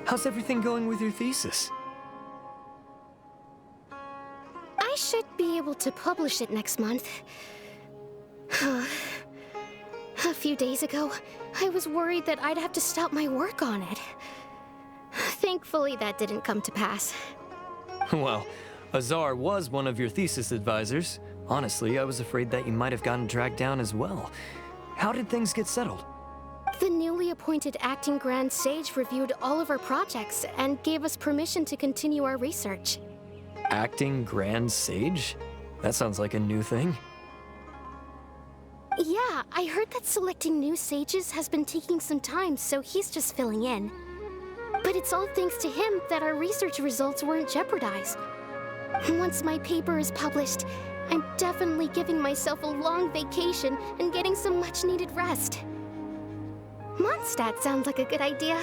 How's everything going with your thesis? I should be able to publish it next month. A few days ago, I was worried that I'd have to stop my work on it. Thankfully, that didn't come to pass. Well, Azar was one of your thesis advisors. Honestly, I was afraid that you might have gotten dragged down as well. How did things get settled? The newly appointed acting Grand Sage reviewed all of our projects and gave us permission to continue our research. Acting Grand Sage? That sounds like a new thing. Yeah, I heard that selecting new sages has been taking some time, so he's just filling in. But it's all thanks to him that our research results weren't jeopardized. Once my paper is published, I'm definitely giving myself a long vacation and getting some much-needed rest. Mondstadt sounds like a good idea.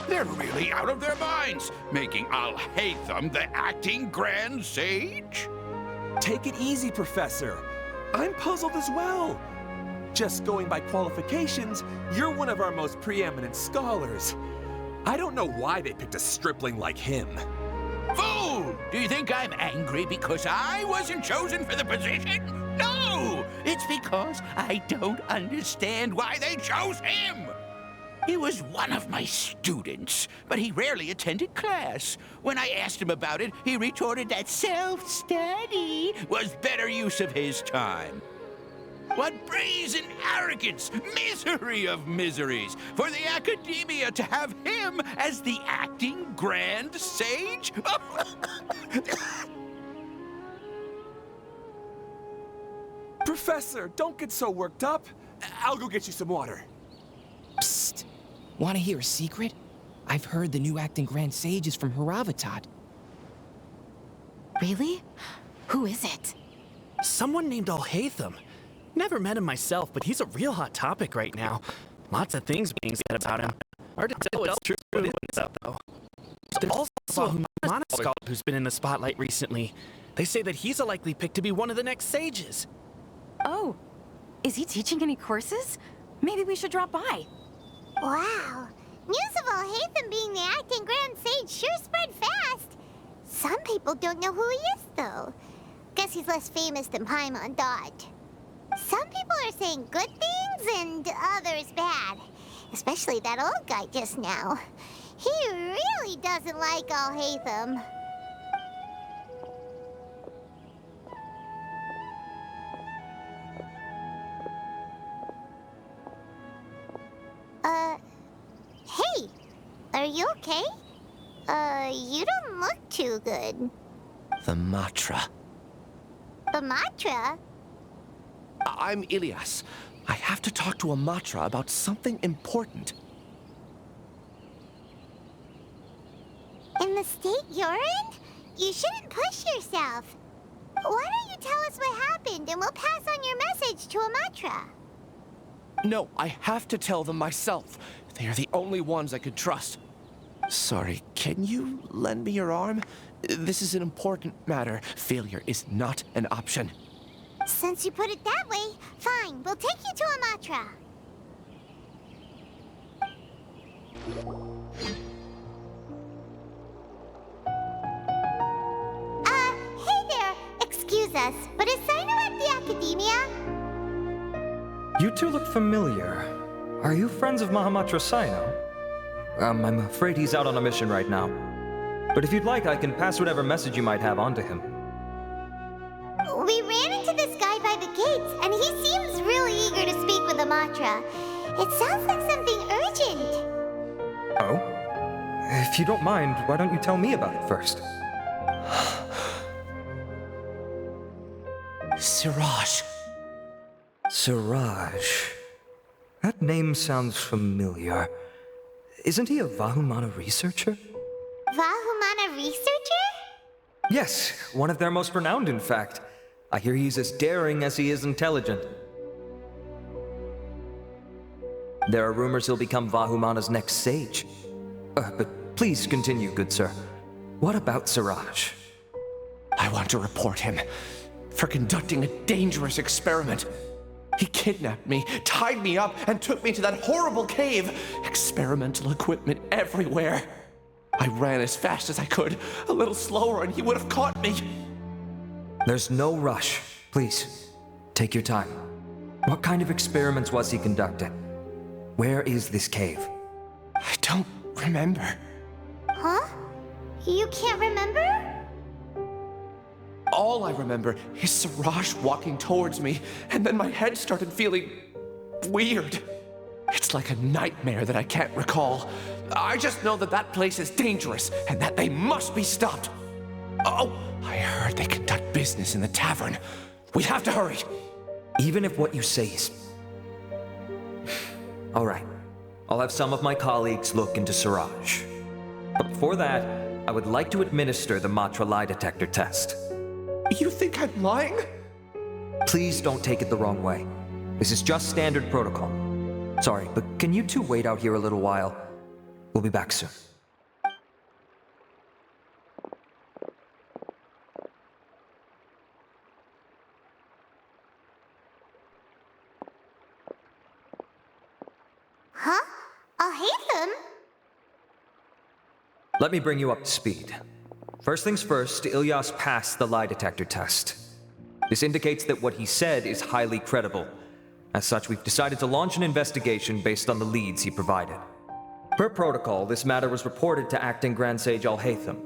They're really out of their minds, making Alhatem the acting Grand Sage? Take it easy, Professor. I'm puzzled as well. Just going by qualifications, you're one of our most preeminent scholars. I don't know why they picked a stripling like him. Fool! Do you think I'm angry because I wasn't chosen for the position? No! It's because I don't understand why they chose him! He was one of my students, but he rarely attended class. When I asked him about it, he retorted that self-study was better use of his time. What brazen arrogance, misery of miseries, for the academia to have him as the acting Grand Sage? Professor, don't get so worked up. I'll go get you some water. Psst. Want to hear a secret? I've heard the new acting Grand Sage is from Haravatat. Really? Who is it? Someone named Alhatem. Never met him myself, but he's a real hot topic right now. Lots of things being said about him. Hard to tell what's true what isn't, though. There's also a Humana scholar who's been in the spotlight recently. They say that he's a likely pick to be one of the next sages. Oh, is he teaching any courses? Maybe we should drop by. Wow. News of Alhatem being the acting Grand Sage sure spread fast. Some people don't know who he is, though. Guess he's less famous than Paimon Dot. Some people are saying good things and others bad. Especially that old guy just now. He really doesn't like Alhatem. Hey, are you okay? You don't look too good. The Matra. The Matra? I'm Ilias. I have to talk to a Matra about something important. In the state you're in? You shouldn't push yourself. Why don't you tell us what happened and we'll pass on your message to a Matra? No, I have to tell them myself. They are the only ones I could trust. Sorry, can you lend me your arm? This is an important matter. Failure is not an option. Since you put it that way, fine. We'll take you to a Matra. Hey there. Excuse us, but is Sino at the Academia? You two look familiar. Are you friends of Mahamatra Sino? I'm afraid he's out on a mission right now. But if you'd like, I can pass whatever message you might have on to him. We ran into this guy by the gates, and he seems really eager to speak with a Matra. It sounds like something urgent. Oh? If you don't mind, why don't you tell me about it first? Siraj. Siraj. That name sounds familiar. Isn't he a Vahumana researcher? Vahumana researcher? Yes, one of their most renowned, in fact. I hear he's as daring as he is intelligent. There are rumors he'll become Vahumana's next sage. But please continue, good sir. What about Siraj? I want to report him for conducting a dangerous experiment. He kidnapped me, tied me up, and took me to that horrible cave. Experimental equipment everywhere. I ran as fast as I could, a little slower, and he would have caught me. There's no rush. Please, take your time. What kind of experiments was he conducting? Where is this cave? I don't remember. Huh? You can't remember? All I remember is Siraj walking towards me, and then my head started feeling weird. It's like a nightmare that I can't recall. I just know that that place is dangerous, and that they must be stopped. Oh, I heard they conduct business in the tavern. We have to hurry. Even if what you say is... All right. I'll have some of my colleagues look into Siraj. But before that, I would like to administer the Matra lie detector test. You think I'm lying? Please don't take it the wrong way. This is just standard protocol. Sorry, but can you two wait out here a little while? We'll be back soon. Huh? Alhatem? Let me bring you up to speed. First things first, Ilyas passed the lie detector test. This indicates that what he said is highly credible. As such, we've decided to launch an investigation based on the leads he provided. Per protocol, this matter was reported to Acting Grand Sage Alhatem.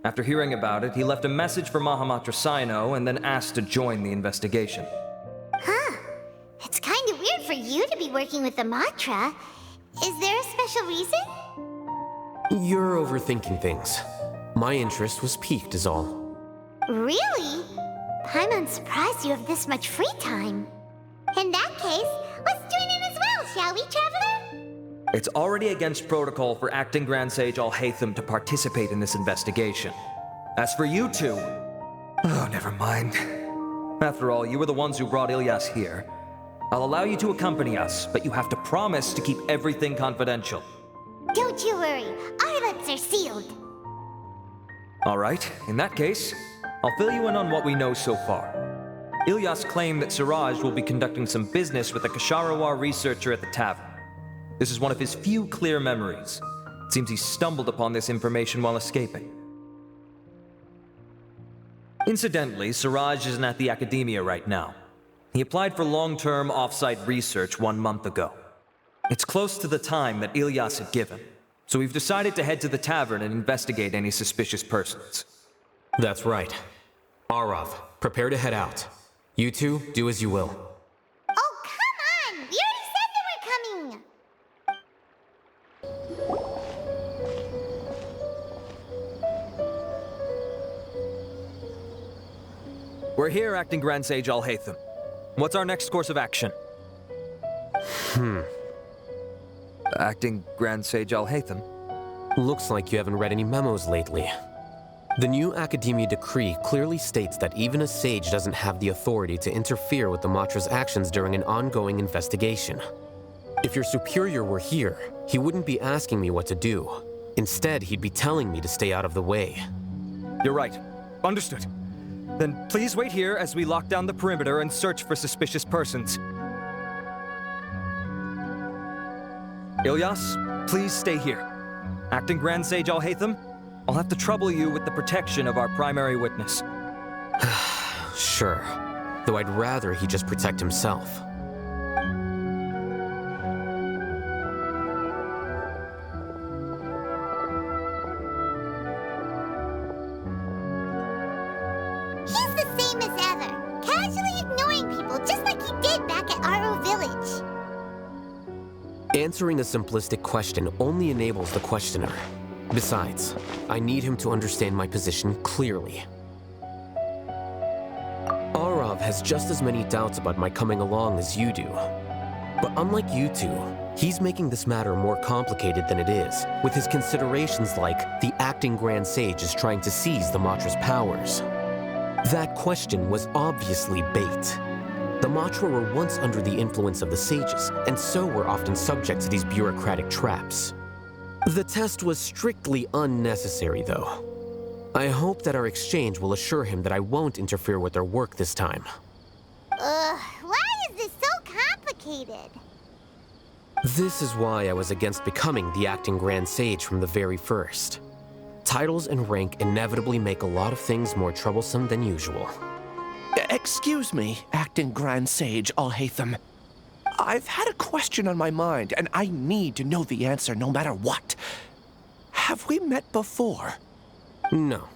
After hearing about it, he left a message for Mahamatra Sino and then asked to join the investigation. Huh. It's kind of weird for you to be working with the Matra. Is there a special reason? You're overthinking things. My interest was piqued is all. Really? I'm surprised you have this much free time. In that case, let's join in as well, shall we, Traveler? It's already against protocol for Acting Grand Sage Alhatem to participate in this investigation. As for you two... Oh, never mind. After all, you were the ones who brought Ilyas here. I'll allow you to accompany us, but you have to promise to keep everything confidential. Don't you worry, our lips are sealed. All right, in that case, I'll fill you in on what we know so far. Ilyas claimed that Siraj will be conducting some business with a Kasharawar researcher at the tavern. This is one of his few clear memories. It seems he stumbled upon this information while escaping. Incidentally, Siraj isn't at the academia right now. He applied for long-term off-site research 1 month ago. It's close to the time that Ilyas had given, so we've decided to head to the tavern and investigate any suspicious persons. That's right. Arav, prepare to head out. You two, do as you will. Oh, come on! We already said that we're coming! We're here, Acting Grand Sage Alhatem. What's our next course of action? Acting Grand Sage Alhatem? Looks like you haven't read any memos lately. The new Academia decree clearly states that even a sage doesn't have the authority to interfere with the Matra's actions during an ongoing investigation. If your superior were here, he wouldn't be asking me what to do. Instead, he'd be telling me to stay out of the way. You're right. Understood. Then please wait here as we lock down the perimeter and search for suspicious persons. Ilyas, please stay here. Acting Grand Sage Alhatem, I'll have to trouble you with the protection of our primary witness. Sure, though I'd rather he just protect himself. He's the same as ever, casually ignoring people just like he did back at Aro Village. Answering a simplistic question only enables the questioner. Besides, I need him to understand my position clearly. Arav has just as many doubts about my coming along as you do. But unlike you two, he's making this matter more complicated than it is, with his considerations like the acting Grand Sage is trying to seize the Matra's powers. That question was obviously bait. The Matra were once under the influence of the sages, and so were often subject to these bureaucratic traps. The test was strictly unnecessary, though. I hope that our exchange will assure him that I won't interfere with their work this time. Why is this so complicated. This is why I was against becoming the acting Grand Sage from the very first. Titles and rank inevitably make a lot of things more troublesome than usual. Excuse me, acting Grand Sage Alhatem. I've had a question on my mind, and I need to know the answer no matter what. Have we met before? No.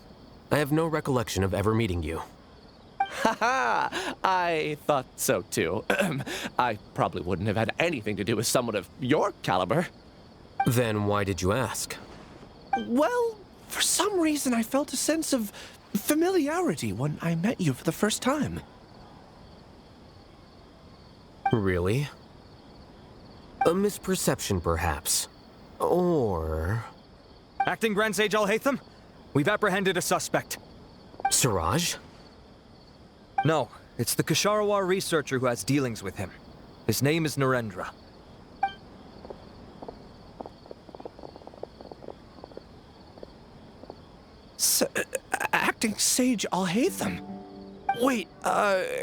I have no recollection of ever meeting you. Haha, I thought so too. I probably wouldn't have had anything to do with someone of your caliber. Then why did you ask? Well, for some reason I felt a sense of familiarity when I met you for the first time. Really? A misperception, perhaps. Or... Acting Grand Sage Alhatem, we've apprehended a suspect. Siraj? No, it's the Ksharawar researcher who has dealings with him. His name is Narendra. Acting Sage Alhatem? Wait,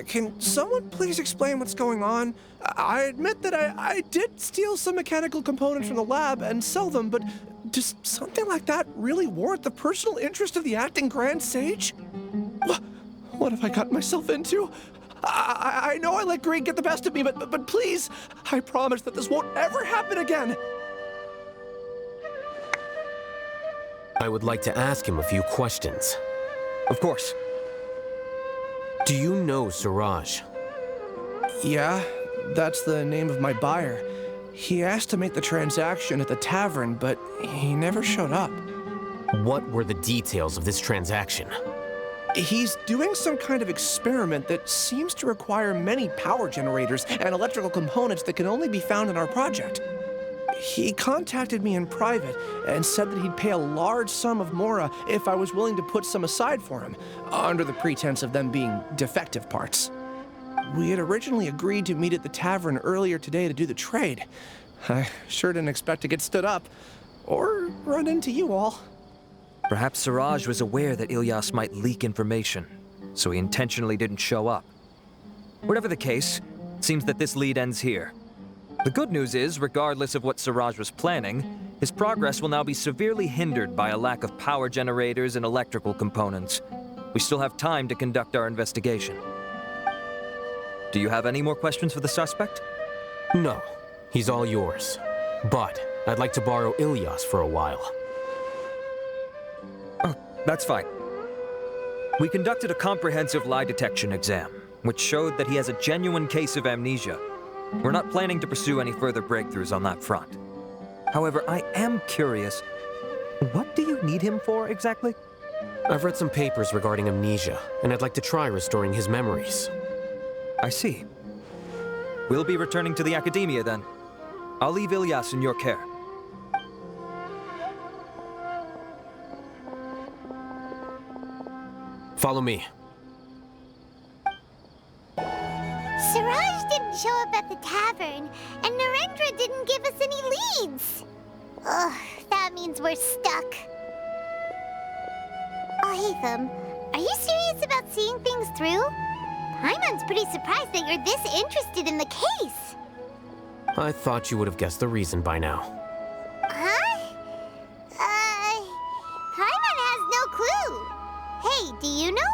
can someone please explain what's going on? I admit that I did steal some mechanical components from the lab and sell them, but does something like that really warrant the personal interest of the acting Grand Sage? What have I gotten myself into? I know I let greed get the best of me, but please, I promise that this won't ever happen again. I would like to ask him a few questions. Of course. Do you know Siraj? Yeah, that's the name of my buyer. He asked to make the transaction at the tavern, but he never showed up. What were the details of this transaction? He's doing some kind of experiment that seems to require many power generators and electrical components that can only be found in our project. He contacted me in private and said that he'd pay a large sum of Mora if I was willing to put some aside for him, under the pretense of them being defective parts. We had originally agreed to meet at the tavern earlier today to do the trade. I sure didn't expect to get stood up, or run into you all. Perhaps Siraj was aware that Ilyas might leak information, so he intentionally didn't show up. Whatever the case, it seems that this lead ends here. The good news is, regardless of what Siraj was planning, his progress will now be severely hindered by a lack of power generators and electrical components. We still have time to conduct our investigation. Do you have any more questions for the suspect? No, he's all yours. But I'd like to borrow Ilyas for a while. Oh, that's fine. We conducted a comprehensive lie detection exam, which showed that he has a genuine case of amnesia. We're not planning to pursue any further breakthroughs on that front. However, I am curious, what do you need him for exactly? I've read some papers regarding amnesia, and I'd like to try restoring his memories. I see. We'll be returning to the Academia then. I'll leave Ilyas in your care. Follow me. Siraj didn't show up at the tavern, and Narendra didn't give us any leads. Ugh, that means we're stuck. Alhatem, are you serious about seeing things through? Paimon's pretty surprised that you're this interested in the case. I thought you would have guessed the reason by now. Huh? Paimon has no clue. Hey, do you know?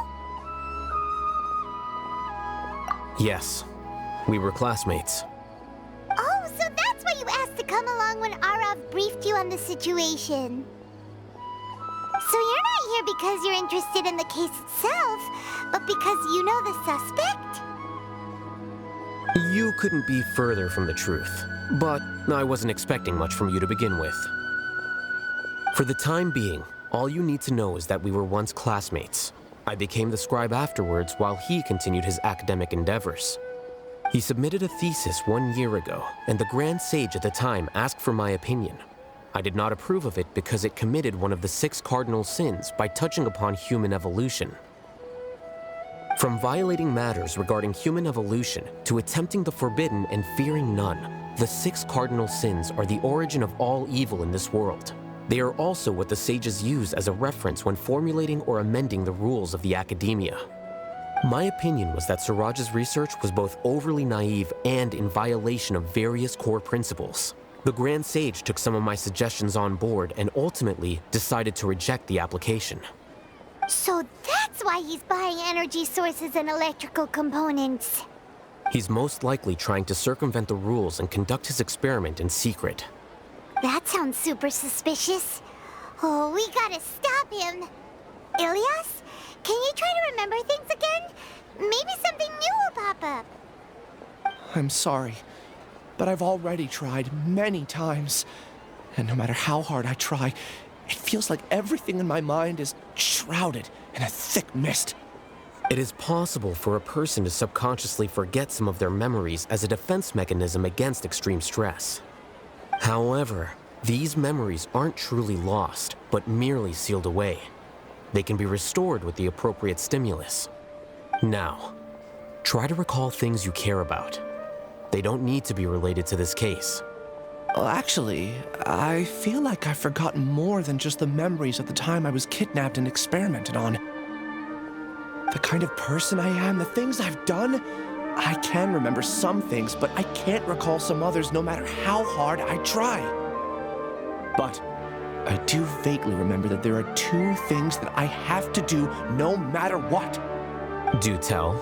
Yes, we were classmates. Oh, so that's why you asked to come along when Arav briefed you on the situation. So you're not here because you're interested in the case itself, but because you know the suspect? You couldn't be further from the truth, but I wasn't expecting much from you to begin with. For the time being, all you need to know is that we were once classmates. I became the scribe afterwards while he continued his academic endeavors. He submitted a thesis 1 year ago, and the Grand Sage at the time asked for my opinion. I did not approve of it because it committed one of the 6 cardinal sins by touching upon human evolution. From violating matters regarding human evolution to attempting the forbidden and fearing none, the 6 cardinal sins are the origin of all evil in this world. They are also what the sages use as a reference when formulating or amending the rules of the Academia. My opinion was that Suraj's research was both overly naive and in violation of various core principles. The Grand Sage took some of my suggestions on board and ultimately decided to reject the application. So that's why he's buying energy sources and electrical components. He's most likely trying to circumvent the rules and conduct his experiment in secret. That sounds super suspicious. Oh, we gotta stop him. Ilias, can you try to remember things again? Maybe something new will pop up. I'm sorry, but I've already tried many times. And no matter how hard I try, it feels like everything in my mind is shrouded in a thick mist. It is possible for a person to subconsciously forget some of their memories as a defense mechanism against extreme stress. However, these memories aren't truly lost, but merely sealed away. They can be restored with the appropriate stimulus. Now, try to recall things you care about. They don't need to be related to this case. Well, actually, I feel like I've forgotten more than just the memories of the time I was kidnapped and experimented on. The kind of person I am, the things I've done, I can remember some things, but I can't recall some others no matter how hard I try. But I do vaguely remember that there are two things that I have to do no matter what. Do tell.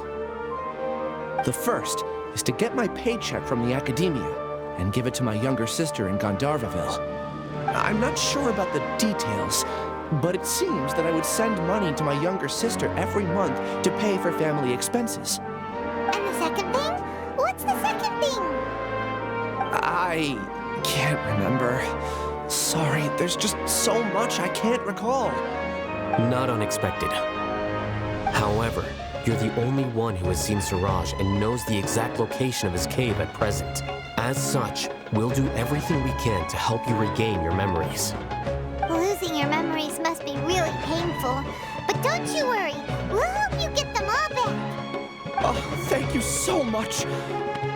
The first is to get my paycheck from the academia and give it to my younger sister in Gandharvaville. I'm not sure about the details, but it seems that I would send money to my younger sister every month to pay for family expenses. And the second thing? What's the second thing? I can't remember. Sorry, there's just so much I can't recall. Not unexpected. However, you're the only one who has seen Suraj and knows the exact location of his cave at present. As such, we'll do everything we can to help you regain your memories. Losing your memories must be really painful. But don't you worry, we'll help you get them all back. Oh, thank you so much.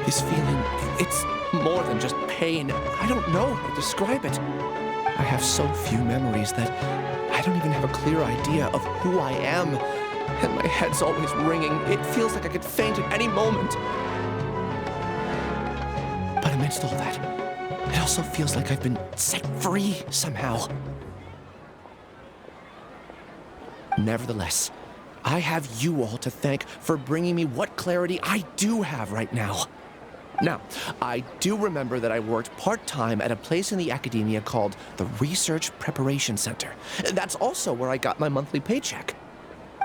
This feeling, it's more than just pain. I don't know how to describe it. I have so few memories that I don't even have a clear idea of who I am. And my head's always ringing. It feels like I could faint at any moment. But amidst all that, it also feels like I've been set free somehow. Nevertheless, I have you all to thank for bringing me what clarity I do have right now. Now, I do remember that I worked part-time at a place in the academia called the Research Preparation Center. That's also where I got my monthly paycheck.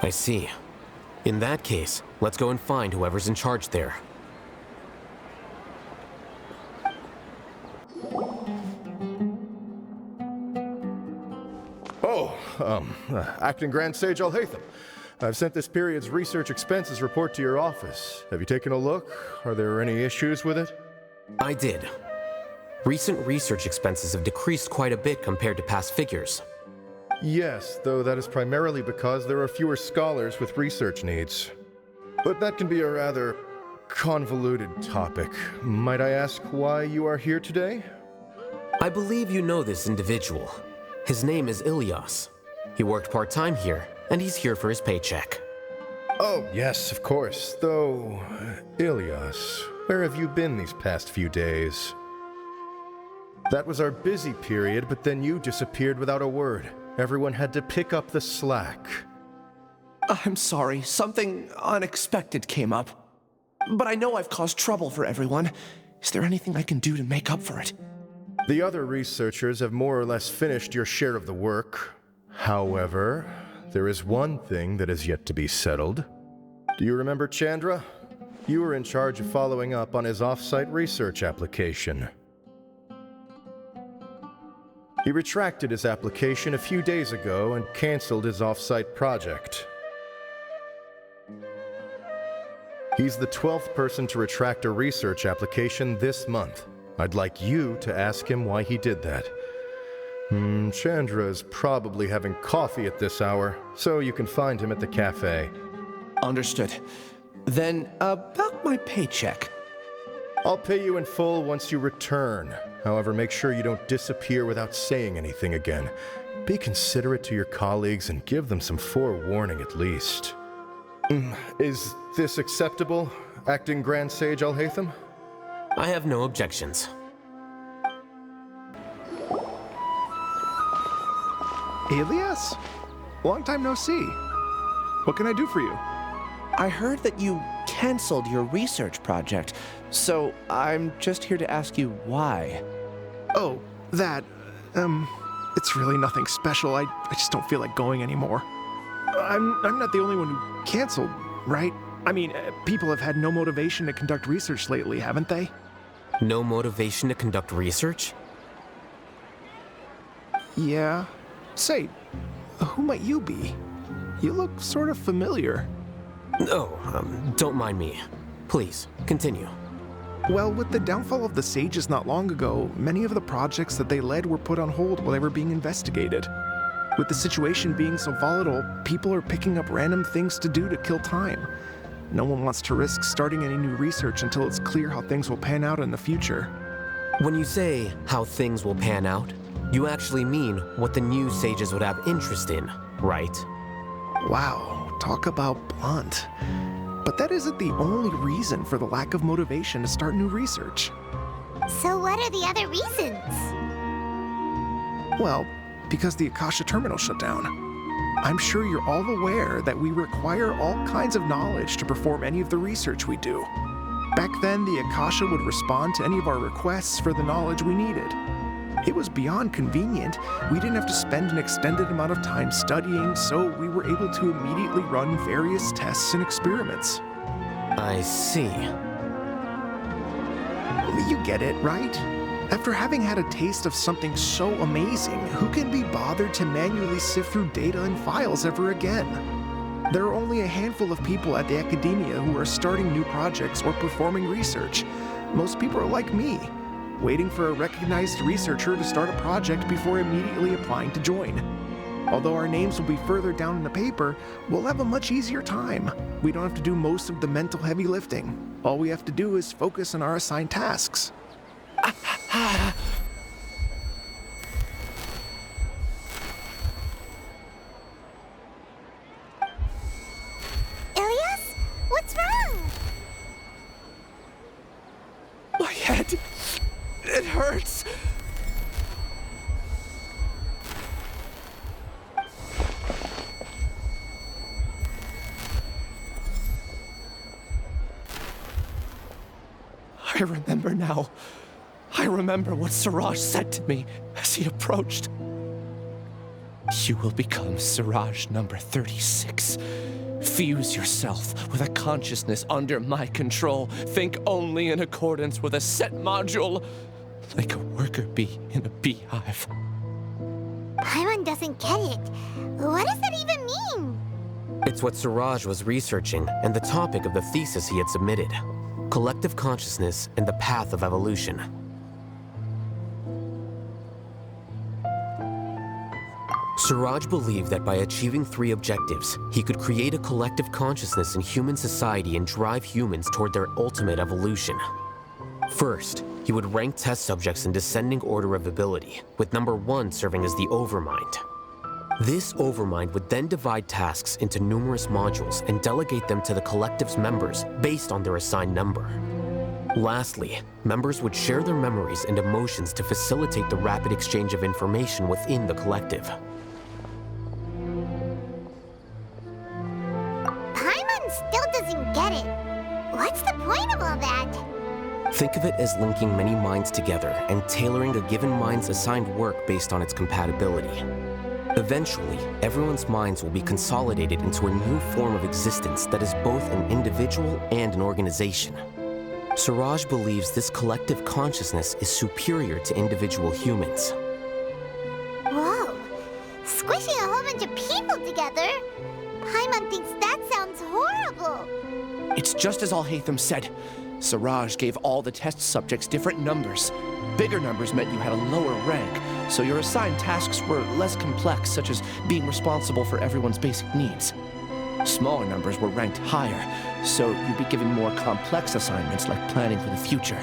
I see. In that case, let's go and find whoever's in charge there. Acting Grand Sage Alhatem. I've sent this period's research expenses report to your office. Have you taken a look? Are there any issues with it? I did. Recent research expenses have decreased quite a bit compared to past figures. Yes, though that is primarily because there are fewer scholars with research needs. But that can be a rather convoluted topic. Might I ask why you are here today? I believe you know this individual. His name is Ilias. He worked part-time here, and he's here for his paycheck. Oh, yes, of course. Though, Ilias, where have you been these past few days? That was our busy period, but then you disappeared without a word. Everyone had to pick up the slack. I'm sorry, something unexpected came up. But I know I've caused trouble for everyone. Is there anything I can do to make up for it? The other researchers have more or less finished your share of the work. However, there is one thing that is yet to be settled. Do you remember Chandra? You were in charge of following up on his off-site research application. He retracted his application a few days ago and canceled his off-site project. He's the 12th person to retract a research application this month. I'd like you to ask him why he did that. Chandra is probably having coffee at this hour, so you can find him at the cafe. Understood. Then, about my paycheck. I'll pay you in full once you return. However, make sure you don't disappear without saying anything again. Be considerate to your colleagues and give them some forewarning at least. Is this acceptable, Acting Grand Sage Alhatem? I have no objections. Alias? Long time no see. What can I do for you? I heard that you canceled your research project, so I'm just here to ask you why. Oh, that, it's really nothing special. I just don't feel like going anymore. I'm not the only one who canceled, right? I mean, people have had no motivation to conduct research lately, haven't they? No motivation to conduct research? Yeah. Say, who might you be? You look sort of familiar. No, don't mind me. Please, continue. Well, with the downfall of the Sages not long ago, many of the projects that they led were put on hold while they were being investigated. With the situation being so volatile, people are picking up random things to do to kill time. No one wants to risk starting any new research until it's clear how things will pan out in the future. When you say how things will pan out, you actually mean what the new sages would have interest in, right? Wow, talk about blunt. But that isn't the only reason for the lack of motivation to start new research. So what are the other reasons? Well, because the Akasha terminal shut down. I'm sure you're all aware that we require all kinds of knowledge to perform any of the research we do. Back then, the Akasha would respond to any of our requests for the knowledge we needed. It was beyond convenient. We didn't have to spend an extended amount of time studying, so we were able to immediately run various tests and experiments. I see. You get it, right? After having had a taste of something so amazing, who can be bothered to manually sift through data and files ever again? There are only a handful of people at the academia who are starting new projects or performing research. Most people are like me, waiting for a recognized researcher to start a project before immediately applying to join. Although our names will be further down in the paper, we'll have a much easier time. We don't have to do most of the mental heavy lifting. All we have to do is focus on our assigned tasks. Ilias? What's wrong? My head, it hurts. I remember now. I remember what Siraj said to me as he approached. You will become Siraj number 36. Fuse yourself with a consciousness under my control. Think only in accordance with a set module, like a worker bee in a beehive. Paimon doesn't get it. What does that even mean? It's what Siraj was researching and the topic of the thesis he had submitted. Collective consciousness and the path of evolution. Siraj believed that by achieving 3 objectives, he could create a collective consciousness in human society and drive humans toward their ultimate evolution. First, he would rank test subjects in descending order of ability, with number 1 serving as the Overmind. This Overmind would then divide tasks into numerous modules and delegate them to the collective's members based on their assigned number. Lastly, members would share their memories and emotions to facilitate the rapid exchange of information within the collective. Paimon still doesn't get it. What's the point of all that? Think of it as linking many minds together and tailoring a given mind's assigned work based on its compatibility. Eventually, everyone's minds will be consolidated into a new form of existence that is both an individual and an organization. Siraj believes this collective consciousness is superior to individual humans. Whoa! Squishing a whole bunch of people together? Paimon thinks that sounds horrible. It's just as Alhatem said. Siraj gave all the test subjects different numbers. Bigger numbers meant you had a lower rank, so your assigned tasks were less complex, such as being responsible for everyone's basic needs. Smaller numbers were ranked higher, so you'd be given more complex assignments like planning for the future.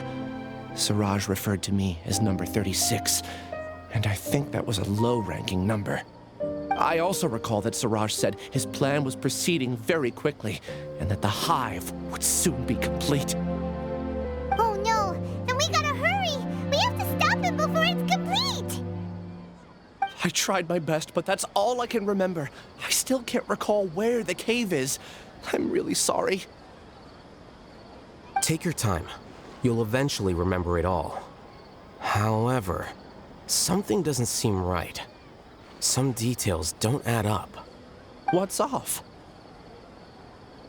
Siraj referred to me as number 36, and I think that was a low-ranking number. I also recall that Siraj said his plan was proceeding very quickly, and that the hive would soon be complete. Oh no! Then we gotta hurry! We have to stop him before it's complete! I tried my best, but that's all I can remember. I still can't recall where the cave is. I'm really sorry. Take your time. You'll eventually remember it all. However, something doesn't seem right. Some details don't add up. What's off?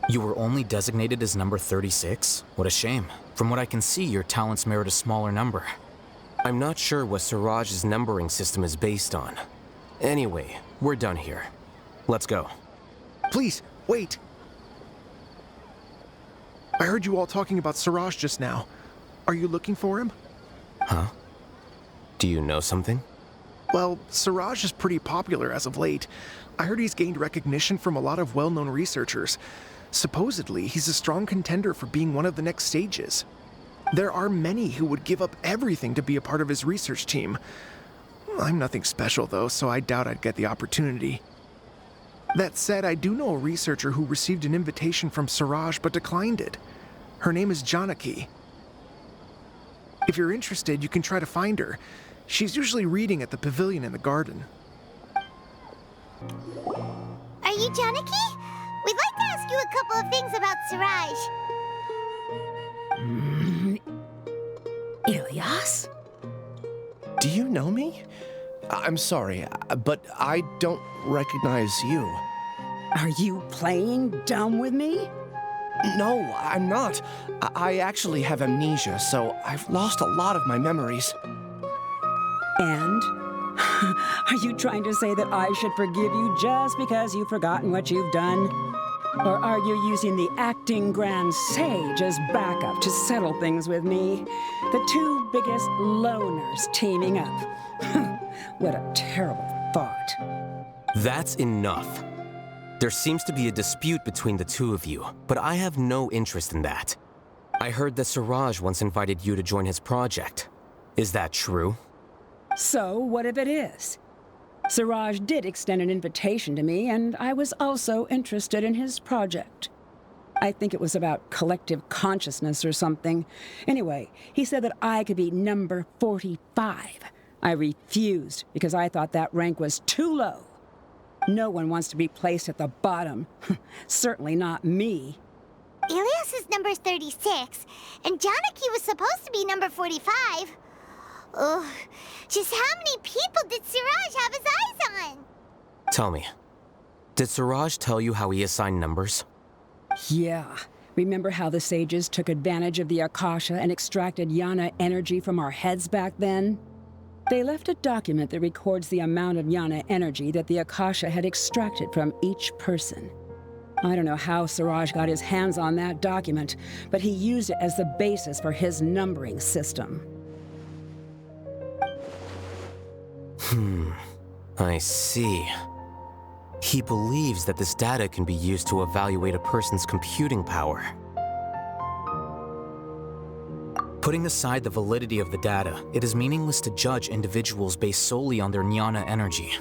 You were only designated as number 36? What a shame. From what I can see, your talents merit a smaller number. I'm not sure what Siraj's numbering system is based on. Anyway, we're done here. Let's go. Please, wait. I heard you all talking about Siraj just now. Are you looking for him? Huh? Do you know something? Well, Siraj is pretty popular as of late. I heard he's gained recognition from a lot of well-known researchers. Supposedly, he's a strong contender for being one of the next sages. There are many who would give up everything to be a part of his research team. I'm nothing special, though, so I doubt I'd get the opportunity. That said, I do know a researcher who received an invitation from Siraj but declined it. Her name is Janaki. If you're interested, you can try to find her. She's usually reading at the pavilion in the garden. Are you Janaki? We'd like to ask you a couple of things about Siraj. Ilyas? Do you know me? I'm sorry, but I don't recognize you. Are you playing dumb with me? No, I'm not. I actually have amnesia, so I've lost a lot of my memories. And? Are you trying to say that I should forgive you just because you've forgotten what you've done? Or are you using the acting Grand Sage as backup to settle things with me? The two biggest loners teaming up. What a terrible thought. That's enough. There seems to be a dispute between the two of you, but I have no interest in that. I heard that Siraj once invited you to join his project. Is that true? So, what if it is? Siraj did extend an invitation to me, and I was also interested in his project. I think it was about collective consciousness or something. Anyway, he said that I could be number 45. I refused because I thought that rank was too low. No one wants to be placed at the bottom. Certainly not me. Ilyas is number 36, and Janaki was supposed to be number 45. Ugh, just how many people did Siraj have his eyes on? Tell me, did Siraj tell you how he assigned numbers? Yeah. Remember how the sages took advantage of the Akasha and extracted Yana energy from our heads back then? They left a document that records the amount of Yana energy that the Akasha had extracted from each person. I don't know how Siraj got his hands on that document, but he used it as the basis for his numbering system. I see. He believes that this data can be used to evaluate a person's computing power. Putting aside the validity of the data, it is meaningless to judge individuals based solely on their Jnana energy.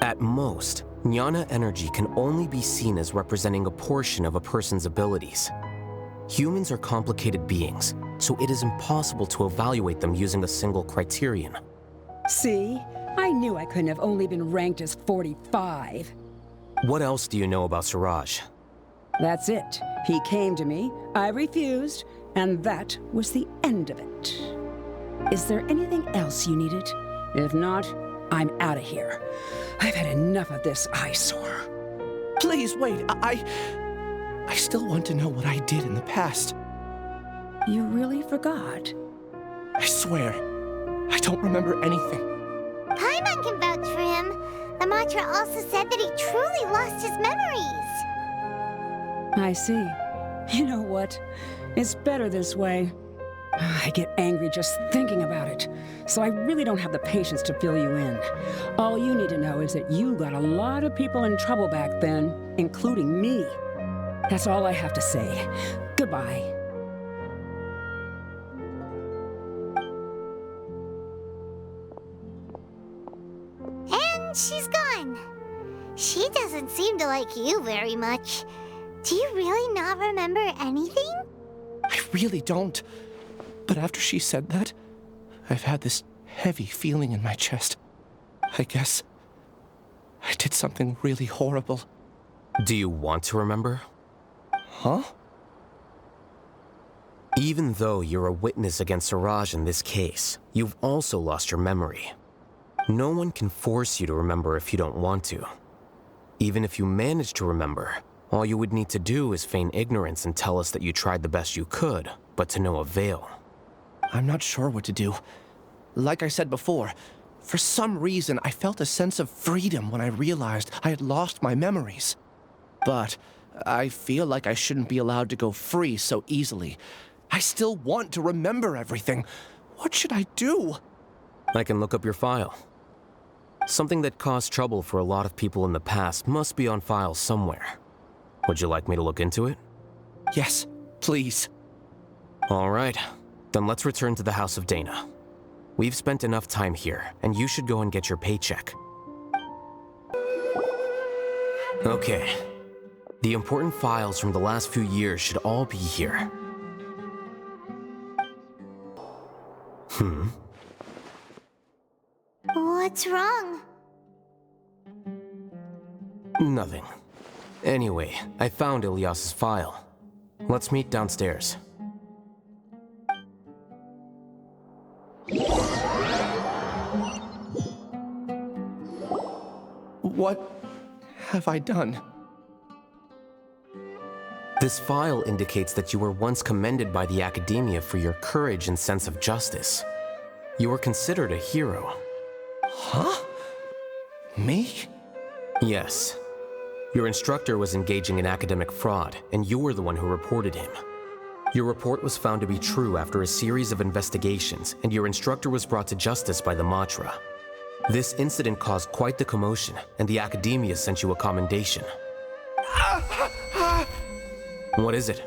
At most, Jnana energy can only be seen as representing a portion of a person's abilities. Humans are complicated beings, so it is impossible to evaluate them using a single criterion. See? I knew I couldn't have only been ranked as 45. What else do you know about Siraj? That's it. He came to me, I refused, and that was the end of it. Is there anything else you needed? If not, I'm out of here. I've had enough of this eyesore. Please, wait. I still want to know what I did in the past. You really forgot? I swear, I don't remember anything. Paimon can vouch for him. The mantra also said that he truly lost his memories. I see. You know what? It's better this way. I get angry just thinking about it, so I really don't have the patience to fill you in. All you need to know is that you got a lot of people in trouble back then, including me. That's all I have to say. Goodbye. And she's gone. doesn't seem to like you very much. Do you really not remember anything? I really don't. But after she said that, I've had this heavy feeling in my chest. I guess I did something really horrible. Do you want to remember? Huh? Even though you're a witness against Siraj in this case, you've also lost your memory. No one can force you to remember if you don't want to. Even if you manage to remember, all you would need to do is feign ignorance and tell us that you tried the best you could, but to no avail. I'm not sure what to do. Like I said before, for some reason I felt a sense of freedom when I realized I had lost my memories. But I feel like I shouldn't be allowed to go free so easily. I still want to remember everything. What should I do? I can look up your file. Something that caused trouble for a lot of people in the past must be on file somewhere. Would you like me to look into it? Yes, please. All right, then let's return to the House of Dana. We've spent enough time here, and you should go and get your paycheck. Okay. The important files from the last few years should all be here. What's wrong? Nothing. Anyway, I found Ilyas's file. Let's meet downstairs. What have I done? This file indicates that you were once commended by the Academia for your courage and sense of justice. You were considered a hero. Huh? Me? Yes. Your instructor was engaging in academic fraud, and you were the one who reported him. Your report was found to be true after a series of investigations, and your instructor was brought to justice by the Matra. This incident caused quite the commotion, and the Academia sent you a commendation. What is it?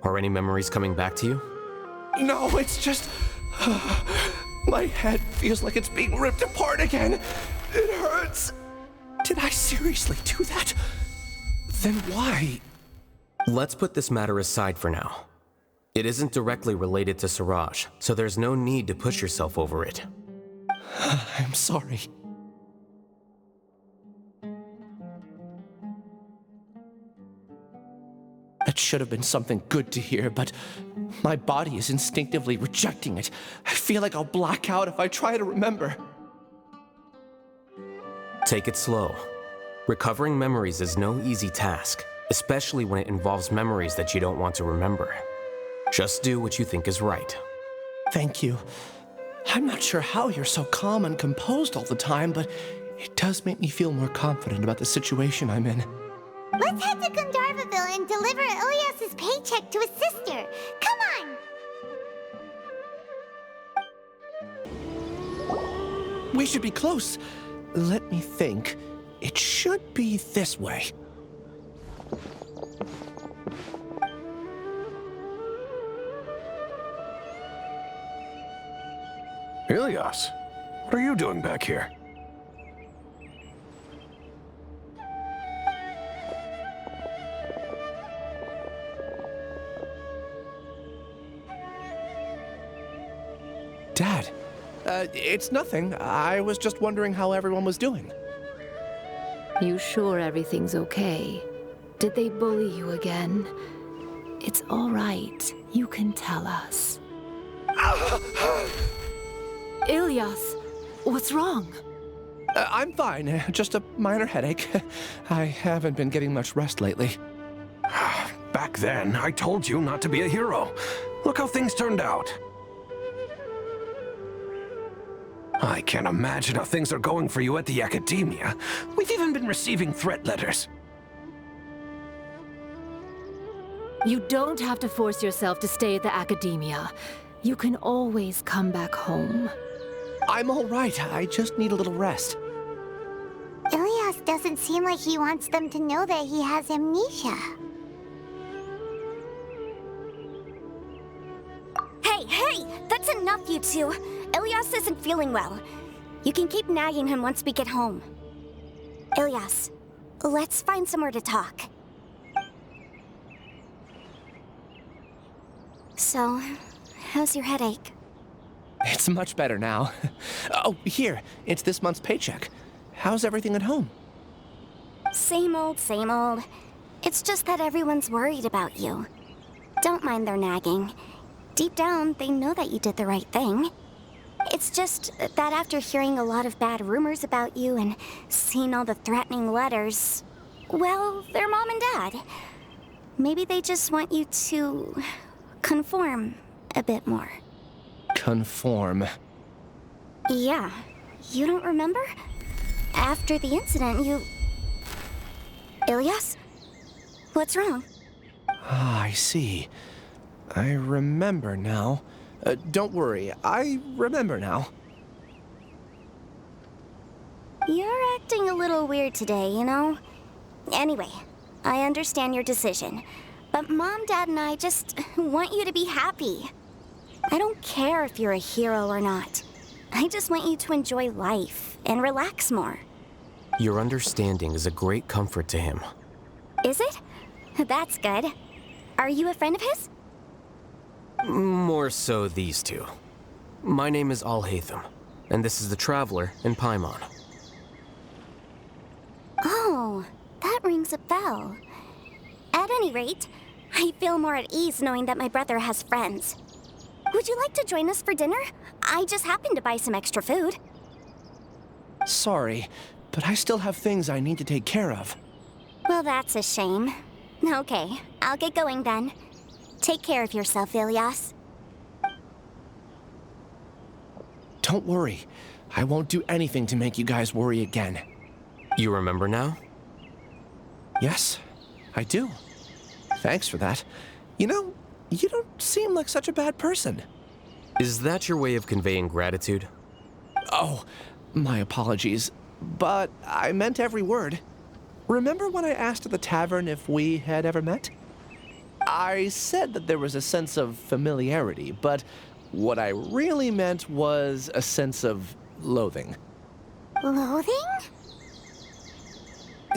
Are any memories coming back to you? No, it's just... my head feels like it's being ripped apart again. It hurts. Did I seriously do that? Then why? Let's put this matter aside for now. It isn't directly related to Siraj, so there's no need to push yourself over it. I'm sorry. That should have been something good to hear, but my body is instinctively rejecting it. I feel like I'll black out if I try to remember. Take it slow. Recovering memories is no easy task, especially when it involves memories that you don't want to remember. Just do what you think is right. Thank you. I'm not sure how you're so calm and composed all the time, but it does make me feel more confident about the situation I'm in. Let's head to Gandharvaville and deliver Ilyas's paycheck to his sister. Come on! We should be close. Let me think. It should be this way. Ilyas, what are you doing back here? Dad, it's nothing. I was just wondering how everyone was doing. You sure everything's okay? Did they bully you again? It's all right. You can tell us. Ilyas, what's wrong? I'm fine. Just a minor headache. I haven't been getting much rest lately. Back then, I told you not to be a hero. Look how things turned out. I can't imagine how things are going for you at the Academia. We've even been receiving threat letters. You don't have to force yourself to stay at the Academia. You can always come back home. I'm all right. I just need a little rest. Ilyas doesn't seem like he wants them to know that he has amnesia. Hey! That's enough, you two! Ilyas isn't feeling well. You can keep nagging him once we get home. Ilyas, let's find somewhere to talk. So, how's your headache? It's much better now. Oh, here, it's this month's paycheck. How's everything at home? Same old, same old. It's just that everyone's worried about you. Don't mind their nagging. Deep down, they know that you did the right thing. It's just that after hearing a lot of bad rumors about you and seeing all the threatening letters, well, they're mom and dad. Maybe they just want you to conform a bit more. Conform. Yeah. You don't remember? After the incident, you... Ilyas? What's wrong? Ah, I see. I remember now. Don't worry, I remember now. You're acting a little weird today, you know? Anyway, I understand your decision. But Mom, Dad, and I just want you to be happy. I don't care if you're a hero or not. I just want you to enjoy life and relax more. Your understanding is a great comfort to him. Is it? That's good. Are you a friend of his? More so these two. My name is Alhatem, and this is the Traveler in Paimon. Oh, that rings a bell. At any rate, I feel more at ease knowing that my brother has friends. Would you like to join us for dinner? I just happened to buy some extra food. Sorry, but I still have things I need to take care of. Well, that's a shame. Okay, I'll get going then. Take care of yourself, Ilyas. Don't worry. I won't do anything to make you guys worry again. You remember now? Yes, I do. Thanks for that. You know, you don't seem like such a bad person. Is that your way of conveying gratitude? Oh, my apologies. But I meant every word. Remember when I asked at the tavern if we had ever met? I said that there was a sense of familiarity, but what I really meant was a sense of loathing. Loathing?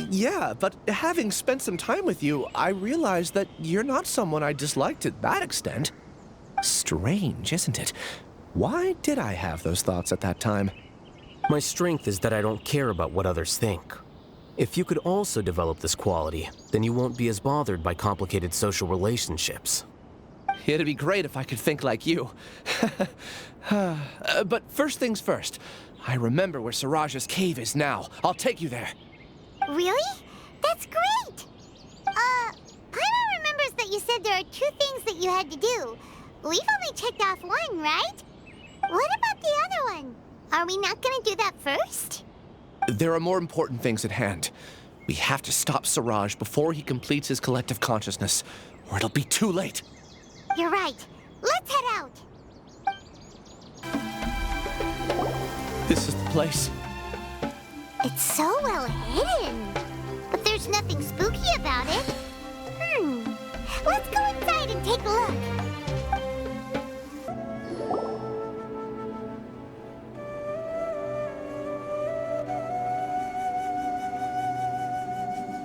Yeah, but having spent some time with you, I realized that you're not someone I dislike to that extent. Strange, isn't it? Why did I have those thoughts at that time? My strength is that I don't care about what others think. If you could also develop this quality, then you won't be as bothered by complicated social relationships. It'd be great if I could think like you. But first things first, I remember where Siraj's cave is now. I'll take you there. Really? That's great! Paimon remembers that you said there are 2 things that you had to do. We've only checked off 1, right? What about the other one? Are we not gonna do that first? There are more important things at hand. We have to stop Siraj before he completes his collective consciousness, or it'll be too late. You're right. Let's head out. This is the place. It's so well hidden. But there's nothing spooky about it. Let's go inside and take a look.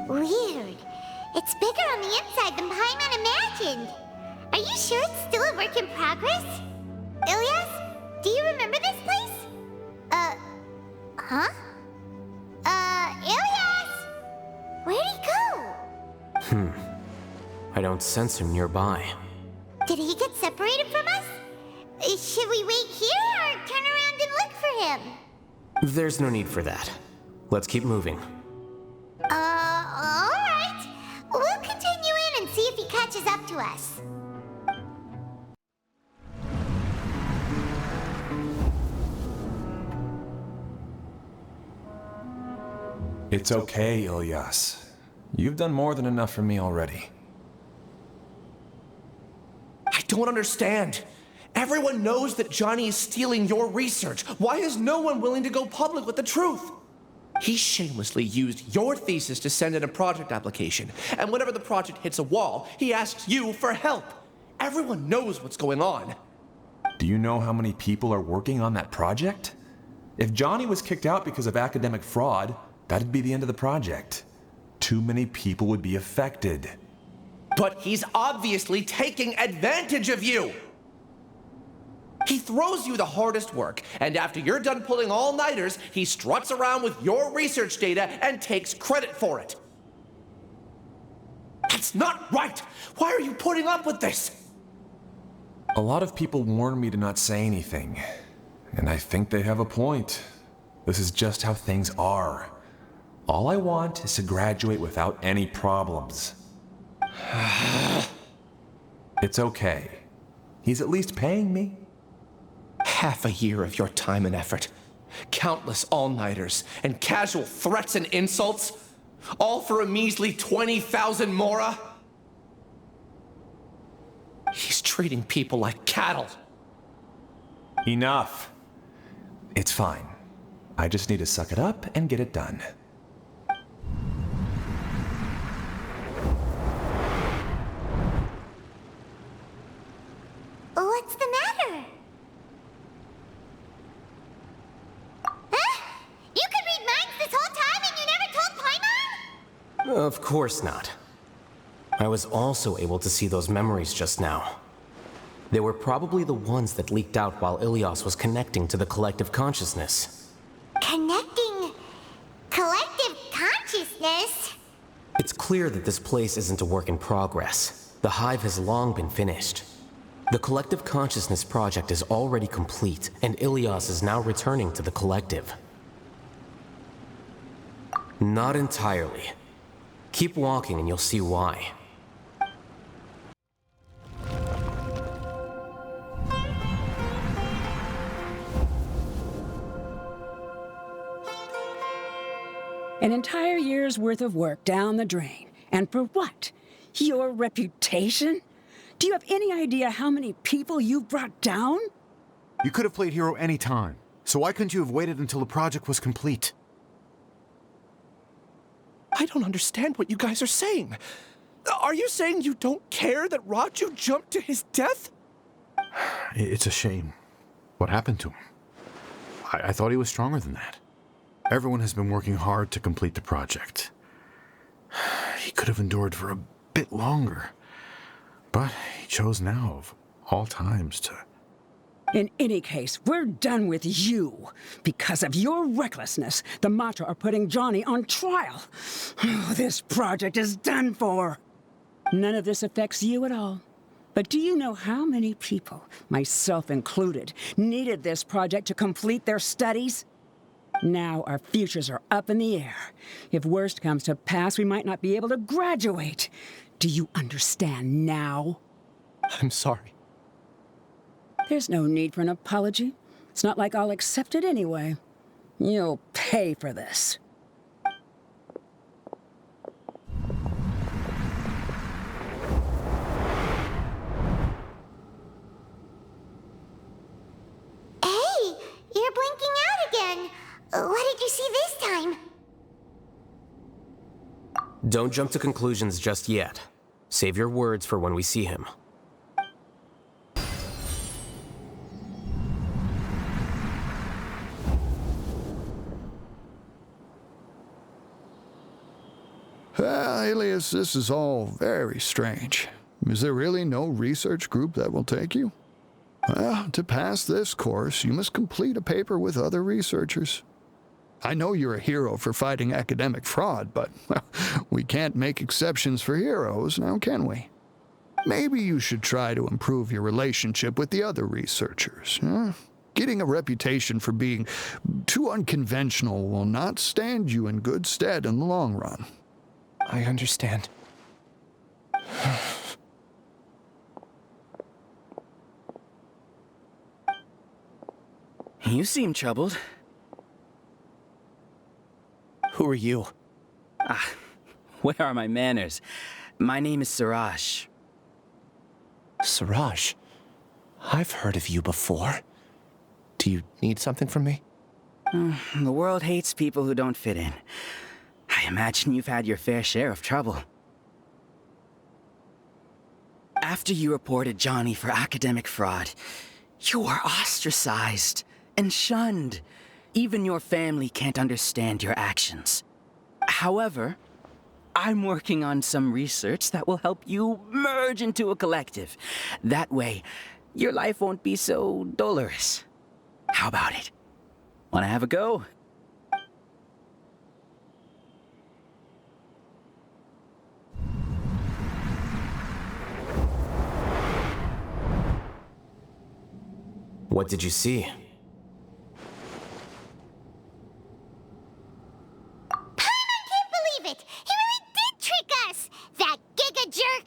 Weird. It's bigger on the inside than Paimon imagined. Are you sure it's still a work in progress? Ilyas, do you remember this place? Huh? Ilyas! Where'd he go? I don't sense him nearby. Did he get separated from us? Should we wait here or turn around and look for him? There's no need for that. Let's keep moving. Alright. We'll continue in and see if he catches up to us. It's okay, Ilyas. You've done more than enough for me already. I don't understand. Everyone knows that Johnny is stealing your research. Why is no one willing to go public with the truth? He shamelessly used your thesis to send in a project application, and whenever the project hits a wall, he asks you for help. Everyone knows what's going on. Do you know how many people are working on that project? If Johnny was kicked out because of academic fraud, that'd be the end of the project. too many people would be affected. But he's obviously taking advantage of you! He throws you the hardest work, and after you're done pulling all-nighters, he struts around with your research data and takes credit for it. That's not right! Why are you putting up with this? A lot of people warn me to not say anything, and I think they have a point. This is just how things are. All I want is to graduate without any problems. It's okay. He's at least paying me. Half a year of your time and effort, countless all-nighters, and casual threats and insults, all for a measly 20,000 mora? He's treating people like cattle. Enough. It's fine. I just need to suck it up and get it done. What's the matter? Huh? You could read minds this whole time and you never told Paimon? Of course not. I was also able to see those memories just now. They were probably the ones that leaked out while Ilios was connecting to the collective consciousness. Connecting collective consciousness? It's clear that this place isn't a work in progress. The hive has long been finished. The collective consciousness project is already complete, and Ilios is now returning to the collective. Not entirely. Keep walking and you'll see why. An entire year's worth of work down the drain. And for what? Your reputation? Do you have any idea how many people you've brought down? You could have played hero any time, so why couldn't you have waited until the project was complete? I don't understand what you guys are saying. Are you saying you don't care that Raju jumped to his death? It's a shame. What happened to him? I thought he was stronger than that. Everyone has been working hard to complete the project. He could have endured for a bit longer. But he chose now, of all times, to... In any case, we're done with you. Because of your recklessness, the Matra are putting Johnny on trial. This project is done for. None of this affects you at all. But do you know how many people, myself included, needed this project to complete their studies? Now our futures are up in the air. If worst comes to pass, we might not be able to graduate. Do you understand now? I'm sorry. There's no need for an apology. It's not like I'll accept it anyway. You'll pay for this. Hey, you're blinking out again. What did you see this time? Don't jump to conclusions just yet. Save your words for when we see him. Alias, this is all very strange. Is there really no research group that will take you? Well, to pass this course, you must complete a paper with other researchers. I know you're a hero for fighting academic fraud, but we can't make exceptions for heroes, now can we? Maybe you should try to improve your relationship with the other researchers. Getting a reputation for being too unconventional will not stand you in good stead in the long run. I understand. You seem troubled. Who are you? Where are my manners? My name is Suraj. Suraj? I've heard of you before. Do you need something from me? The world hates people who don't fit in. I imagine you've had your fair share of trouble. After you reported Johnny for academic fraud, you were ostracized and shunned. Even your family can't understand your actions. However, I'm working on some research that will help you merge into a collective. That way, your life won't be so dolorous. How about it? Wanna have a go? What did you see? Believe it! He really did trick us! That Giga Jerk!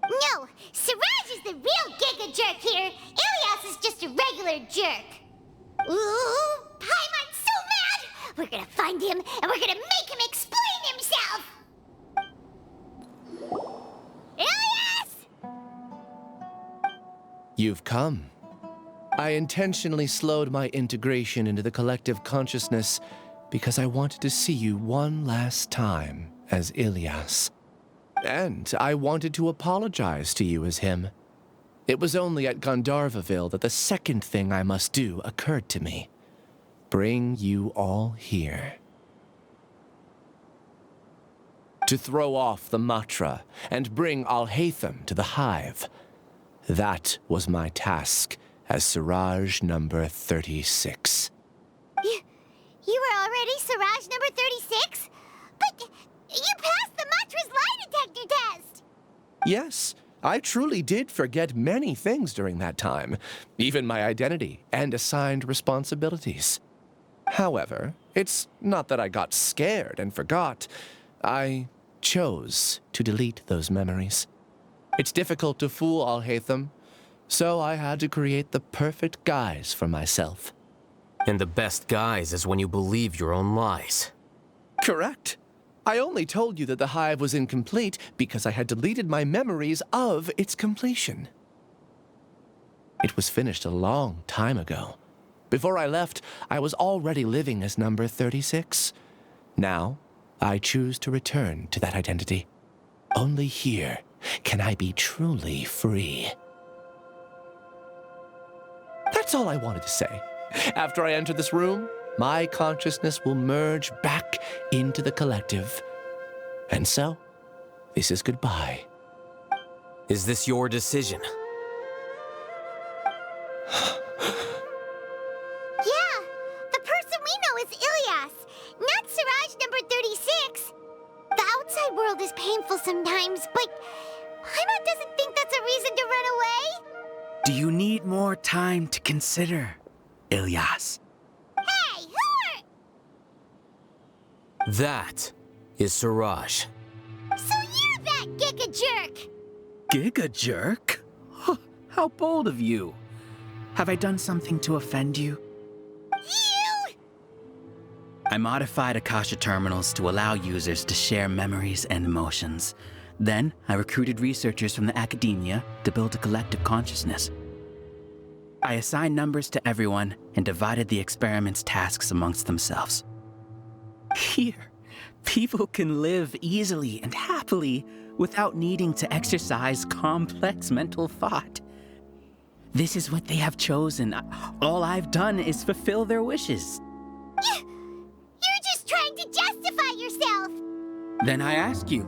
No, Siraj is the real Giga Jerk here. Ilias is just a regular jerk. Ooh, Paimon's so mad! We're gonna find him and we're gonna make him explain himself! Ilias! You've come. I intentionally slowed my integration into the collective consciousness because I wanted to see you one last time as Ilias. And I wanted to apologize to you as him. It was only at Gandharvaville that the second thing I must do occurred to me. Bring you all here. To throw off the Matra and bring Alhatem to the Hive. That was my task as Siraj number 36. You were already Siraj number 36? But you passed the Matra's lie detector test! Yes, I truly did forget many things during that time, even my identity and assigned responsibilities. However, it's not that I got scared and forgot. I chose to delete those memories. It's difficult to fool Alhatem, so I had to create the perfect guise for myself. And the best guise is when you believe your own lies. Correct. I only told you that the hive was incomplete because I had deleted my memories of its completion. It was finished a long time ago. Before I left, I was already living as number 36. Now, I choose to return to that identity. Only here can I be truly free. That's all I wanted to say. After I enter this room, my consciousness will merge back into the collective. And so, this is goodbye. Is this your decision? Yeah, the person we know is Ilias, not Siraj number 36. The outside world is painful sometimes, but Paimon doesn't think that's a reason to run away. Do you need more time to consider, Ilias? Hey, who are... That is Siraj. So you're that Giga Jerk! Giga Jerk? How bold of you. Have I done something to offend you? You! I modified Akasha terminals to allow users to share memories and emotions. Then, I recruited researchers from the academia to build a collective consciousness. I assigned numbers to everyone and divided the experiment's tasks amongst themselves. Here, people can live easily and happily without needing to exercise complex mental thought. This is what they have chosen. All I've done is fulfill their wishes. You're just trying to justify yourself! Then I ask you,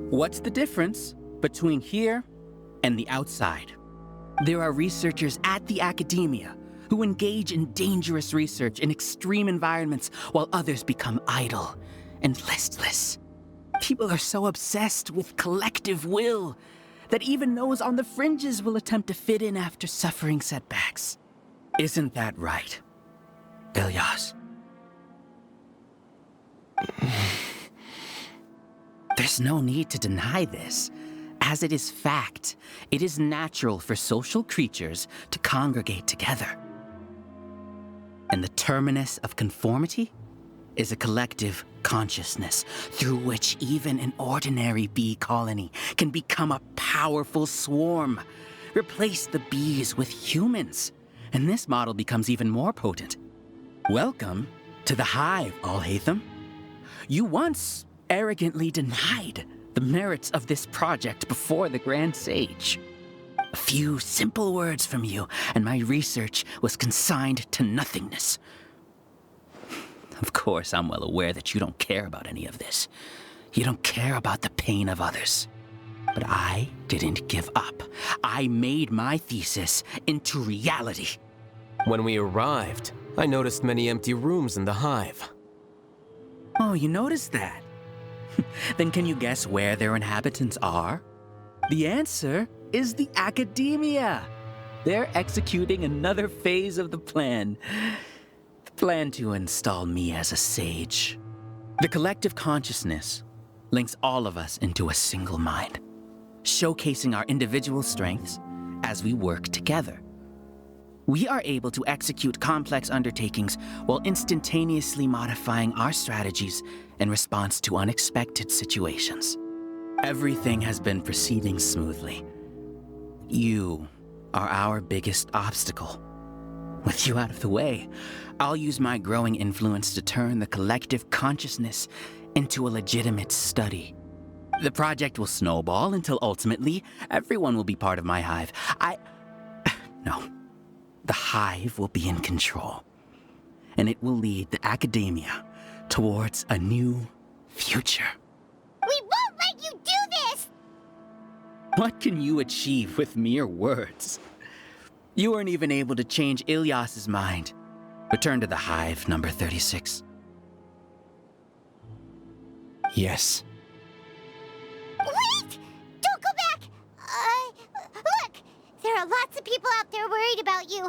what's the difference between here and the outside? There are researchers at the academia who engage in dangerous research in extreme environments while others become idle and listless. People are so obsessed with collective will that even those on the fringes will attempt to fit in after suffering setbacks. Isn't that right, Ilias? There's no need to deny this. As it is fact, it is natural for social creatures to congregate together. And the terminus of conformity is a collective consciousness through which even an ordinary bee colony can become a powerful swarm. Replace the bees with humans, and this model becomes even more potent. Welcome to the hive, Alhatem. You once arrogantly denied the merits of this project before the Grand Sage. A few simple words from you, and my research was consigned to nothingness. Of course, I'm well aware that you don't care about any of this. You don't care about the pain of others. But I didn't give up. I made my thesis into reality. When we arrived, I noticed many empty rooms in the hive. Oh, you noticed that? Then can you guess where their inhabitants are? The answer is the academia. They're executing another phase of the plan. The plan to install me as a sage. The collective consciousness links all of us into a single mind, showcasing our individual strengths as we work together. We are able to execute complex undertakings while instantaneously modifying our strategies in response to unexpected situations. Everything has been proceeding smoothly. You are our biggest obstacle. With you out of the way, I'll use my growing influence to turn the collective consciousness into a legitimate study. The project will snowball until ultimately everyone will be part of my hive. No. The hive will be in control, and it will lead the academia towards a new future. We won't let you do this! What can you achieve with mere words? You weren't even able to change Ilyas's mind. Return to the hive, number 36. Yes. Wait! Don't go back! Look! There are lots of people out there worried about you.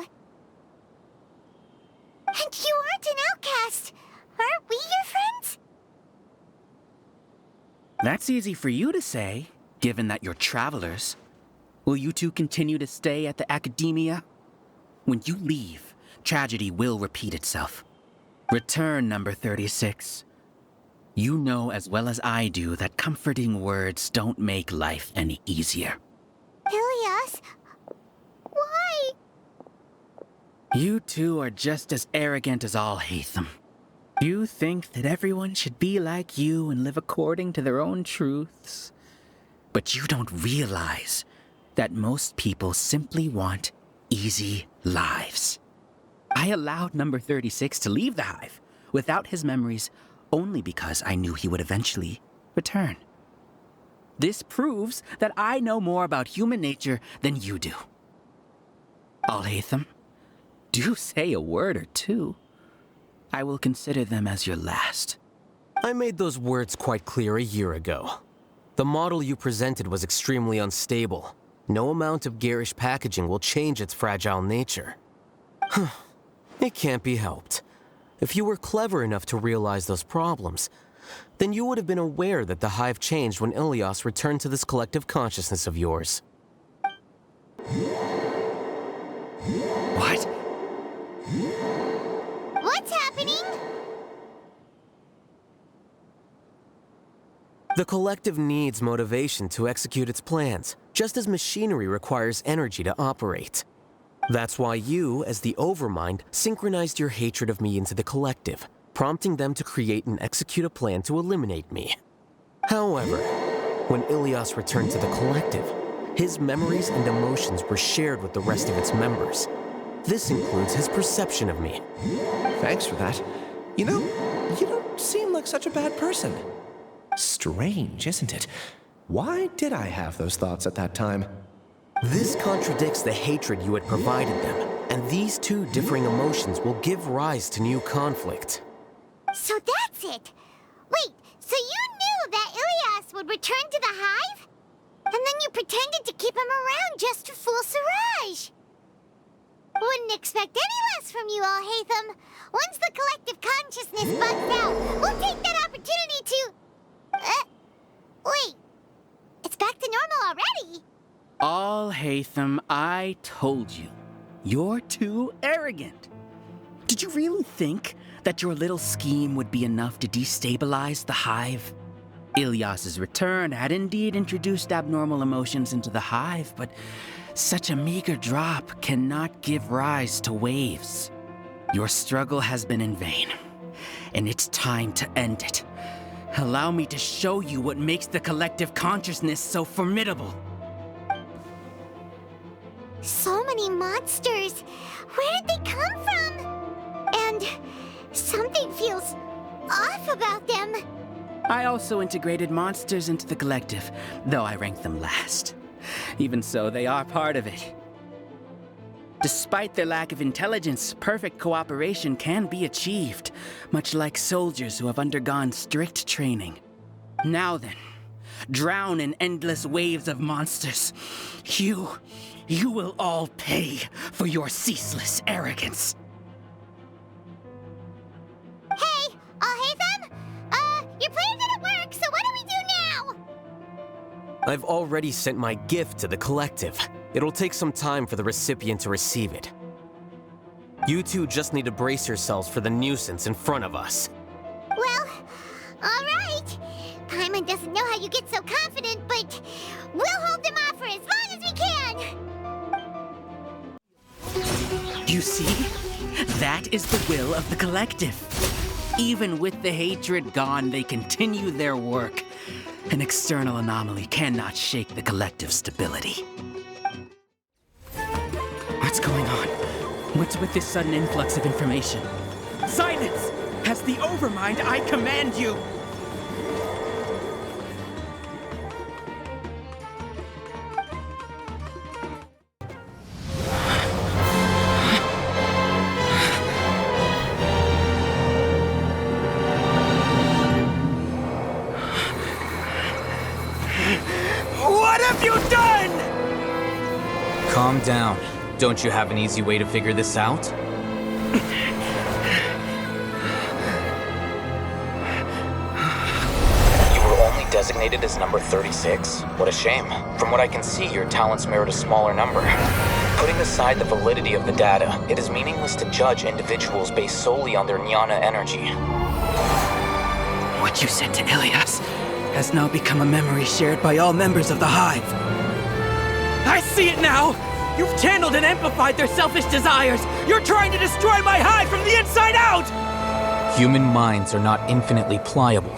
And you aren't an outcast. Aren't we your friends? That's easy for you to say, given that you're travelers. Will you two continue to stay at the academia? When you leave, tragedy will repeat itself. Return, number 36. You know as well as I do that comforting words don't make life any easier. Ilyas? Why? You two are just as arrogant as Alhatem. You think that everyone should be like you and live according to their own truths. But you don't realize that most people simply want easy lives. I allowed number 36 to leave the hive without his memories only because I knew he would eventually return. This proves that I know more about human nature than you do. Alhatem, do say a word or two. I will consider them as your last. I made those words quite clear a year ago. The model you presented was extremely unstable. No amount of garish packaging will change its fragile nature. It can't be helped. If you were clever enough to realize those problems, then you would have been aware that the hive changed when Ilyas returned to this collective consciousness of yours. What? What's happening? The collective needs motivation to execute its plans, just as machinery requires energy to operate. That's why you, as the Overmind, synchronized your hatred of me into the collective, prompting them to create and execute a plan to eliminate me. However, when Ilyas returned to the collective, his memories and emotions were shared with the rest of its members. This includes his perception of me. Thanks for that. You know, you don't seem like such a bad person. Strange, isn't it? Why did I have those thoughts at that time? This contradicts the hatred you had provided them, and these two differing emotions will give rise to new conflict. So that's it. Wait, so you knew that Ilyas would return to the hive? And then you pretended to keep him around just to fool Siraj. Wouldn't expect any less from you, Alhatem. Once the collective consciousness bugs out, we'll take that opportunity to... wait. It's back to normal already. Alhatem, I told you. You're too arrogant. Did you really think that your little scheme would be enough to destabilize the hive? Ilyas's return had indeed introduced abnormal emotions into the hive, but such a meager drop cannot give rise to waves. Your struggle has been in vain, and it's time to end it. Allow me to show you what makes the collective consciousness so formidable. So many monsters. Where did they come from? And something feels off about them. I also integrated monsters into the collective, though I ranked them last. Even so, they are part of it. Despite their lack of intelligence, perfect cooperation can be achieved, much like soldiers who have undergone strict training. Now then, drown in endless waves of monsters. You will all pay for your ceaseless arrogance. Hey, Alhatem? Your plan didn't work, so what do we do now? I've already sent my gift to the collective. It'll take some time for the recipient to receive it. You two just need to brace yourselves for the nuisance in front of us. Well, alright. Paimon doesn't know how you get so confident, but we'll hold them off for as long as we can. You see? That is the will of the collective. Even with the hatred gone, they continue their work. An external anomaly cannot shake the collective stability. What's going on? What's with this sudden influx of information? Silence! As the Overmind, I command you! What have you done? Calm down. Don't you have an easy way to figure this out? You were only designated as number 36? What a shame. From what I can see, your talents merit a smaller number. Putting aside the validity of the data, it is meaningless to judge individuals based solely on their jnana energy. What you said to Ilias has now become a memory shared by all members of the Hive. I see it now! You've channeled and amplified their selfish desires! You're trying to destroy my Hive from the inside out! Human minds are not infinitely pliable,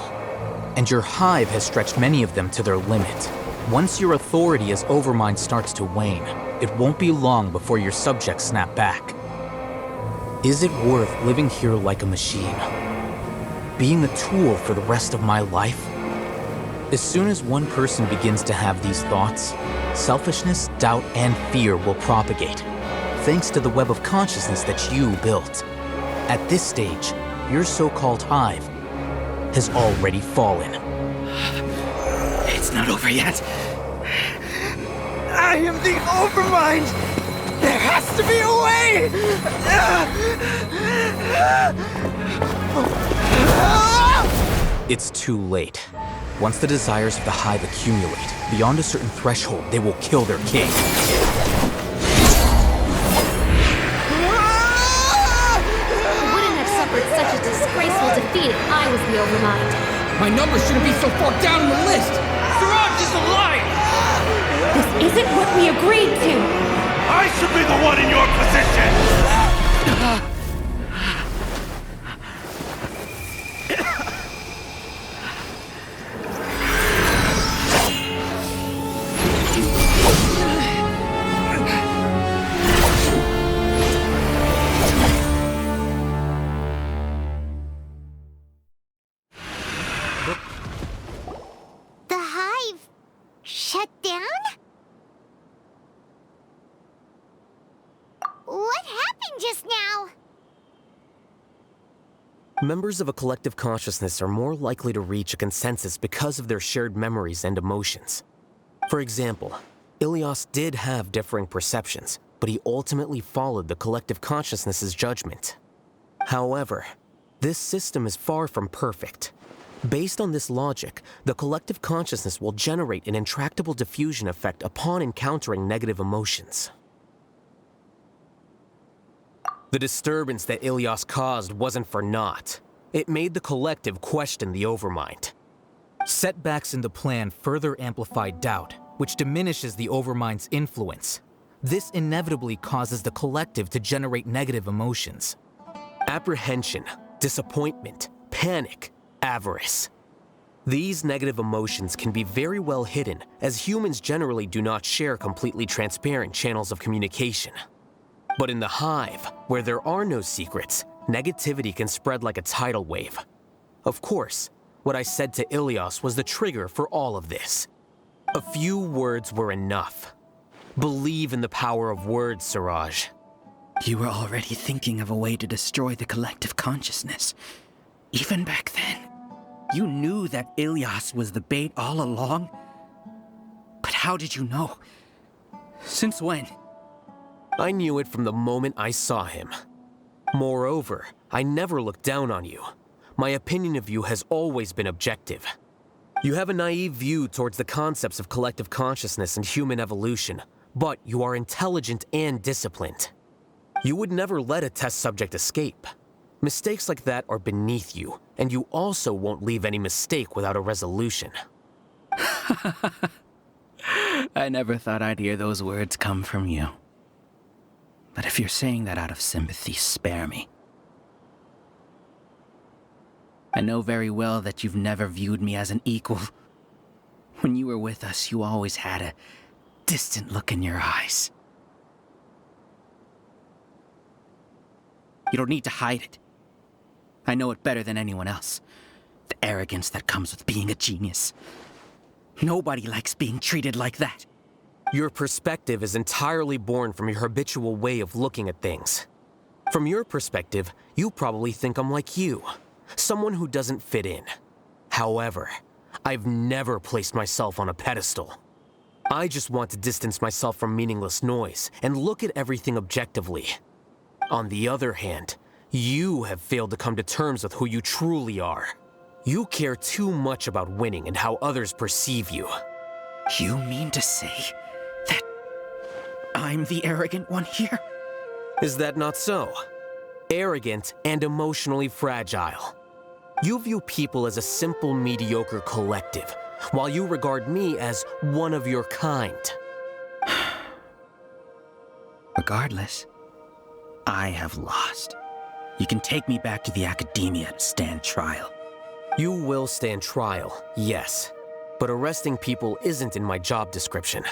and your Hive has stretched many of them to their limit. Once your authority as Overmind starts to wane, it won't be long before your subjects snap back. Is it worth living here like a machine? Being a tool for the rest of my life? As soon as one person begins to have these thoughts, selfishness, doubt, and fear will propagate, thanks to the web of consciousness that you built. At this stage, your so-called Hive has already fallen. It's not over yet. I am the Overmind! There has to be a way! It's too late. Once the desires of the Hive accumulate, beyond a certain threshold, they will kill their king. I wouldn't have suffered such a disgraceful defeat if I was the Overmind. My number shouldn't be so far down in the list! Siraj is a liar! This isn't what we agreed to! I should be the one in your position! The Hive shut down? What happened just now? Members of a collective consciousness are more likely to reach a consensus because of their shared memories and emotions. For example, Ilias did have differing perceptions, but he ultimately followed the collective consciousness's judgment. However, this system is far from perfect. Based on this logic, the collective consciousness will generate an intractable diffusion effect upon encountering negative emotions. The disturbance that Ilias caused wasn't for naught. It made the collective question the Overmind. Setbacks in the plan further amplify doubt, which diminishes the Overmind's influence. This inevitably causes the collective to generate negative emotions. Apprehension, disappointment, panic, avarice. These negative emotions can be very well hidden, as humans generally do not share completely transparent channels of communication. But in the Hive, where there are no secrets, negativity can spread like a tidal wave. Of course, What I said to Ilias was the trigger for all of this. A few words were enough. Believe in the power of words, Siraj. You were already thinking of a way to destroy the collective consciousness. Even back then. You knew that Ilias was the bait all along. But how did you know? Since when? I knew it from the moment I saw him. Moreover, I never looked down on you. My opinion of you has always been objective. You have a naive view towards the concepts of collective consciousness and human evolution, but you are intelligent and disciplined. You would never let a test subject escape. Mistakes like that are beneath you, and you also won't leave any mistake without a resolution. I never thought I'd hear those words come from you. But if you're saying that out of sympathy, spare me. I know very well that you've never viewed me as an equal. When you were with us, you always had a distant look in your eyes. You don't need to hide it. I know it better than anyone else. The arrogance that comes with being a genius. Nobody likes being treated like that. Your perspective is entirely born from your habitual way of looking at things. From your perspective, you probably think I'm like you, someone who doesn't fit in. However, I've never placed myself on a pedestal. I just want to distance myself from meaningless noise and look at everything objectively. On the other hand, you have failed to come to terms with who you truly are. You care too much about winning and how others perceive you. You mean to say that I'm the arrogant one here? Is that not so? Arrogant and emotionally fragile. You view people as a simple, mediocre collective, while you regard me as one of your kind. Regardless, I have lost. You can take me back to the academia to stand trial. You will stand trial, yes. But arresting people isn't in my job description.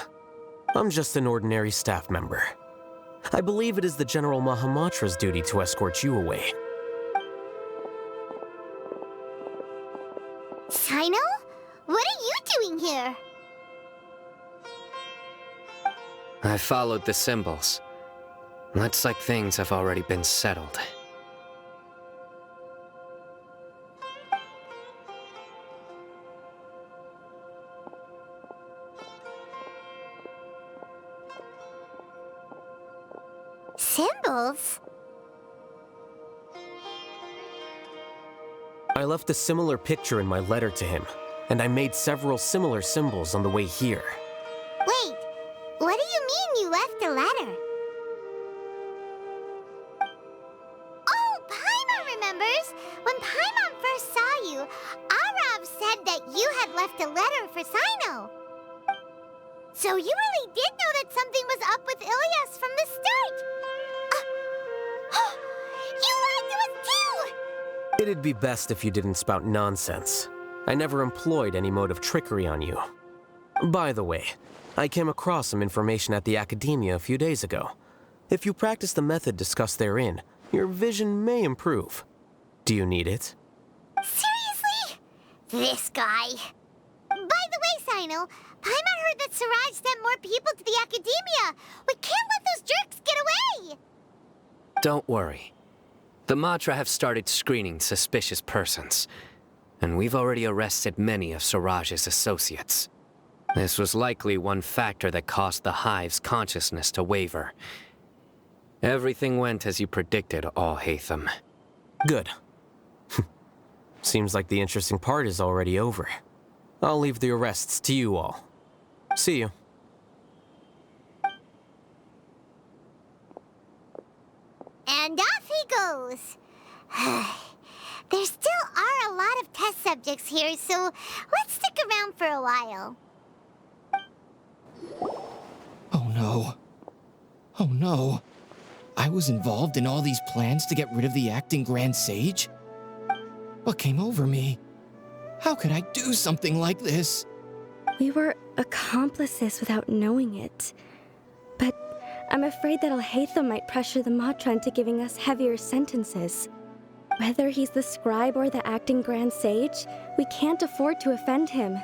I'm just an ordinary staff member. I believe it is the General Mahamatra's duty to escort you away. Sino? What are you doing here? I followed the symbols. Looks like things have already been settled. Symbols? I left a similar picture in my letter to him, and I made several similar symbols on the way here. Wait, what do you mean you left a letter? Oh, Paimon remembers! When Paimon first saw you, Arav said that you had left a letter for Sino. So you really did know that something was up with Ilias from the start! You lied to us too! It'd be best if you didn't spout nonsense. I never employed any mode of trickery on you. By the way, I came across some information at the Academia a few days ago. If you practice the method discussed therein, your vision may improve. Do you need it? Seriously? This guy. By the way, Sino, Paimon heard that Siraj sent more people to the Academia. We can't let those jerks get away! Don't worry. The Matra have started screening suspicious persons, and we've already arrested many of Siraj's associates. This was likely one factor that caused the Hive's consciousness to waver. Everything went as you predicted, Alhatem. Good. Seems like the interesting part is already over. I'll leave the arrests to you all. See you. And off he goes. There still are a lot of test subjects here, so let's stick around for a while. Oh no. Oh no. I was involved in all these plans to get rid of the acting Grand Sage? What came over me? How could I do something like this? We were accomplices without knowing it. But I'm afraid that Alhatem might pressure the Matra into giving us heavier sentences. Whether he's the scribe or the acting Grand Sage, we can't afford to offend him.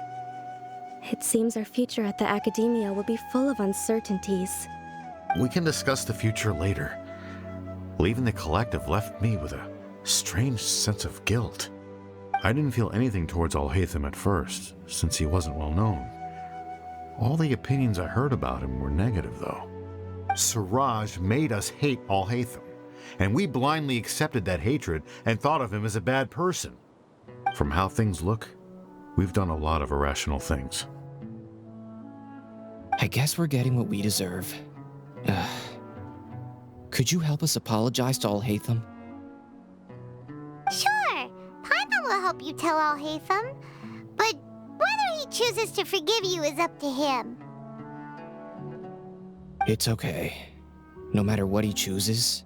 It seems our future at the Academia will be full of uncertainties. We can discuss the future later. Leaving the collective left me with a strange sense of guilt. I didn't feel anything towards Alhatem at first, since he wasn't well known. All the opinions I heard about him were negative, though. Siraj made us hate Alhatem, and we blindly accepted that hatred and thought of him as a bad person. From how things look, we've done a lot of irrational things. I guess we're getting what we deserve. Could you help us apologize to Alhatem? Sure, Paimon will help you tell Alhatem, but whether he chooses to forgive you is up to him. It's okay. No matter what he chooses,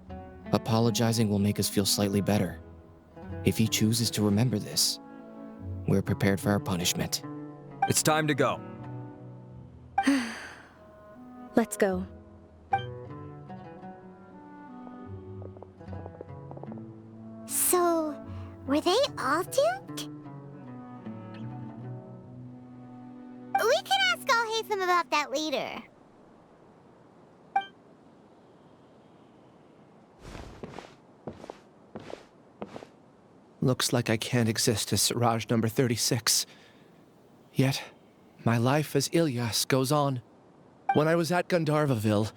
apologizing will make us feel slightly better. If he chooses to remember this, we're prepared for our punishment. It's time to go. Let's go. So, were they all duped? We can ask Alhatem about that later. Looks like I can't exist as Siraj number 36. Yet, my life as Ilyas goes on. When I was at Gandharvaville,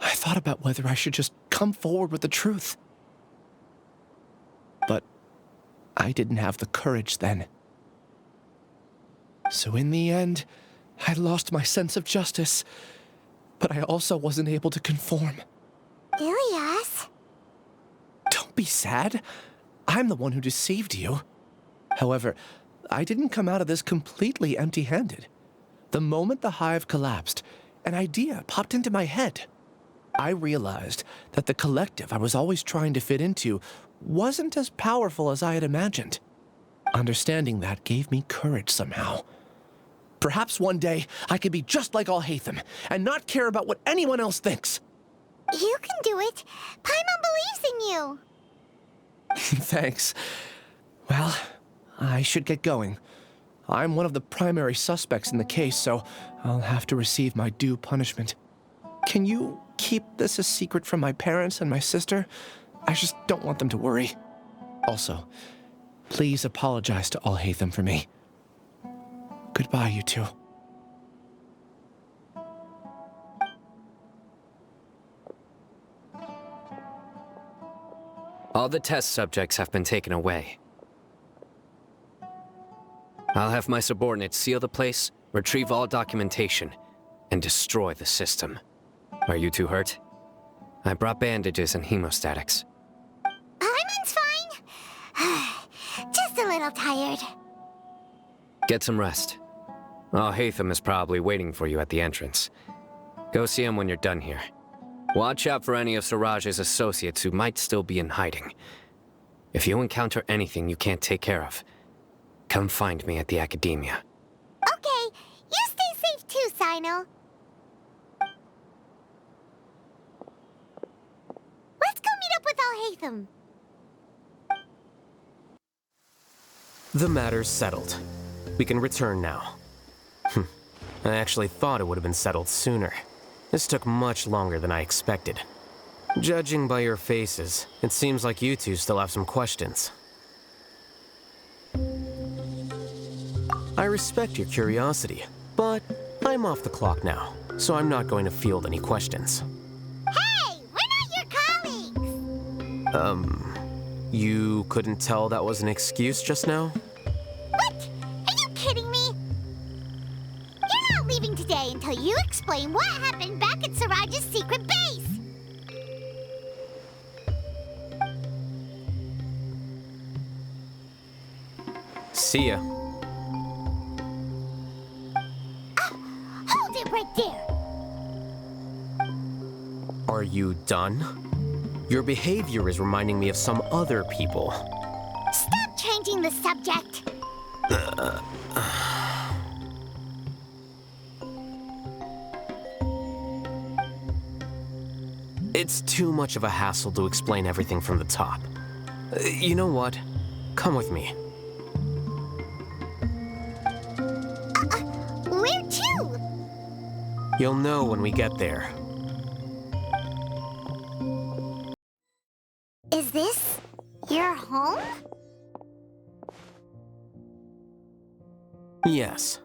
I thought about whether I should just come forward with the truth. But I didn't have the courage then. So in the end, I lost my sense of justice, but I also wasn't able to conform. Ilyas? Don't be sad. I'm the one who deceived you. However, I didn't come out of this completely empty-handed. The moment the hive collapsed, an idea popped into my head. I realized that the collective I was always trying to fit into wasn't as powerful as I had imagined. Understanding that gave me courage somehow. Perhaps one day I could be just like Alhatem and not care about what anyone else thinks. You can do it. Paimon believes in you. Thanks. Well, I should get going. I'm one of the primary suspects in the case, so I'll have to receive my due punishment. Can you keep this a secret from my parents and my sister? I just don't want them to worry. Also, please apologize to Alhatem for me. Goodbye, you two. All the test subjects have been taken away. I'll have my subordinates seal the place, retrieve all documentation, and destroy the system. Are you two hurt? I brought bandages and hemostatics. Paimon's fine. Just a little tired. Get some rest. Alhatem is probably waiting for you at the entrance. Go see him when you're done here. Watch out for any of Siraj's associates who might still be in hiding. If you encounter anything you can't take care of, come find me at the Academia. Okay, you stay safe too, Sino. Let's go meet up with Alhatem. The matter's settled. We can return now. I actually thought it would have been settled sooner. This took much longer than I expected. Judging by your faces, it seems like you two still have some questions. I respect your curiosity, but I'm off the clock now, so I'm not going to field any questions. Hey, we're not your colleagues! You couldn't tell that was an excuse just now? What? Are you kidding me? You're not leaving today until you explain what happened back at Siraj's secret base! See ya. Hold it right there! Are you done? Your behavior is reminding me of some other people. Stop changing the subject! It's too much of a hassle to explain everything from the top. You know what? Come with me. Where to? You'll know when we get there. Is this your home? Yes.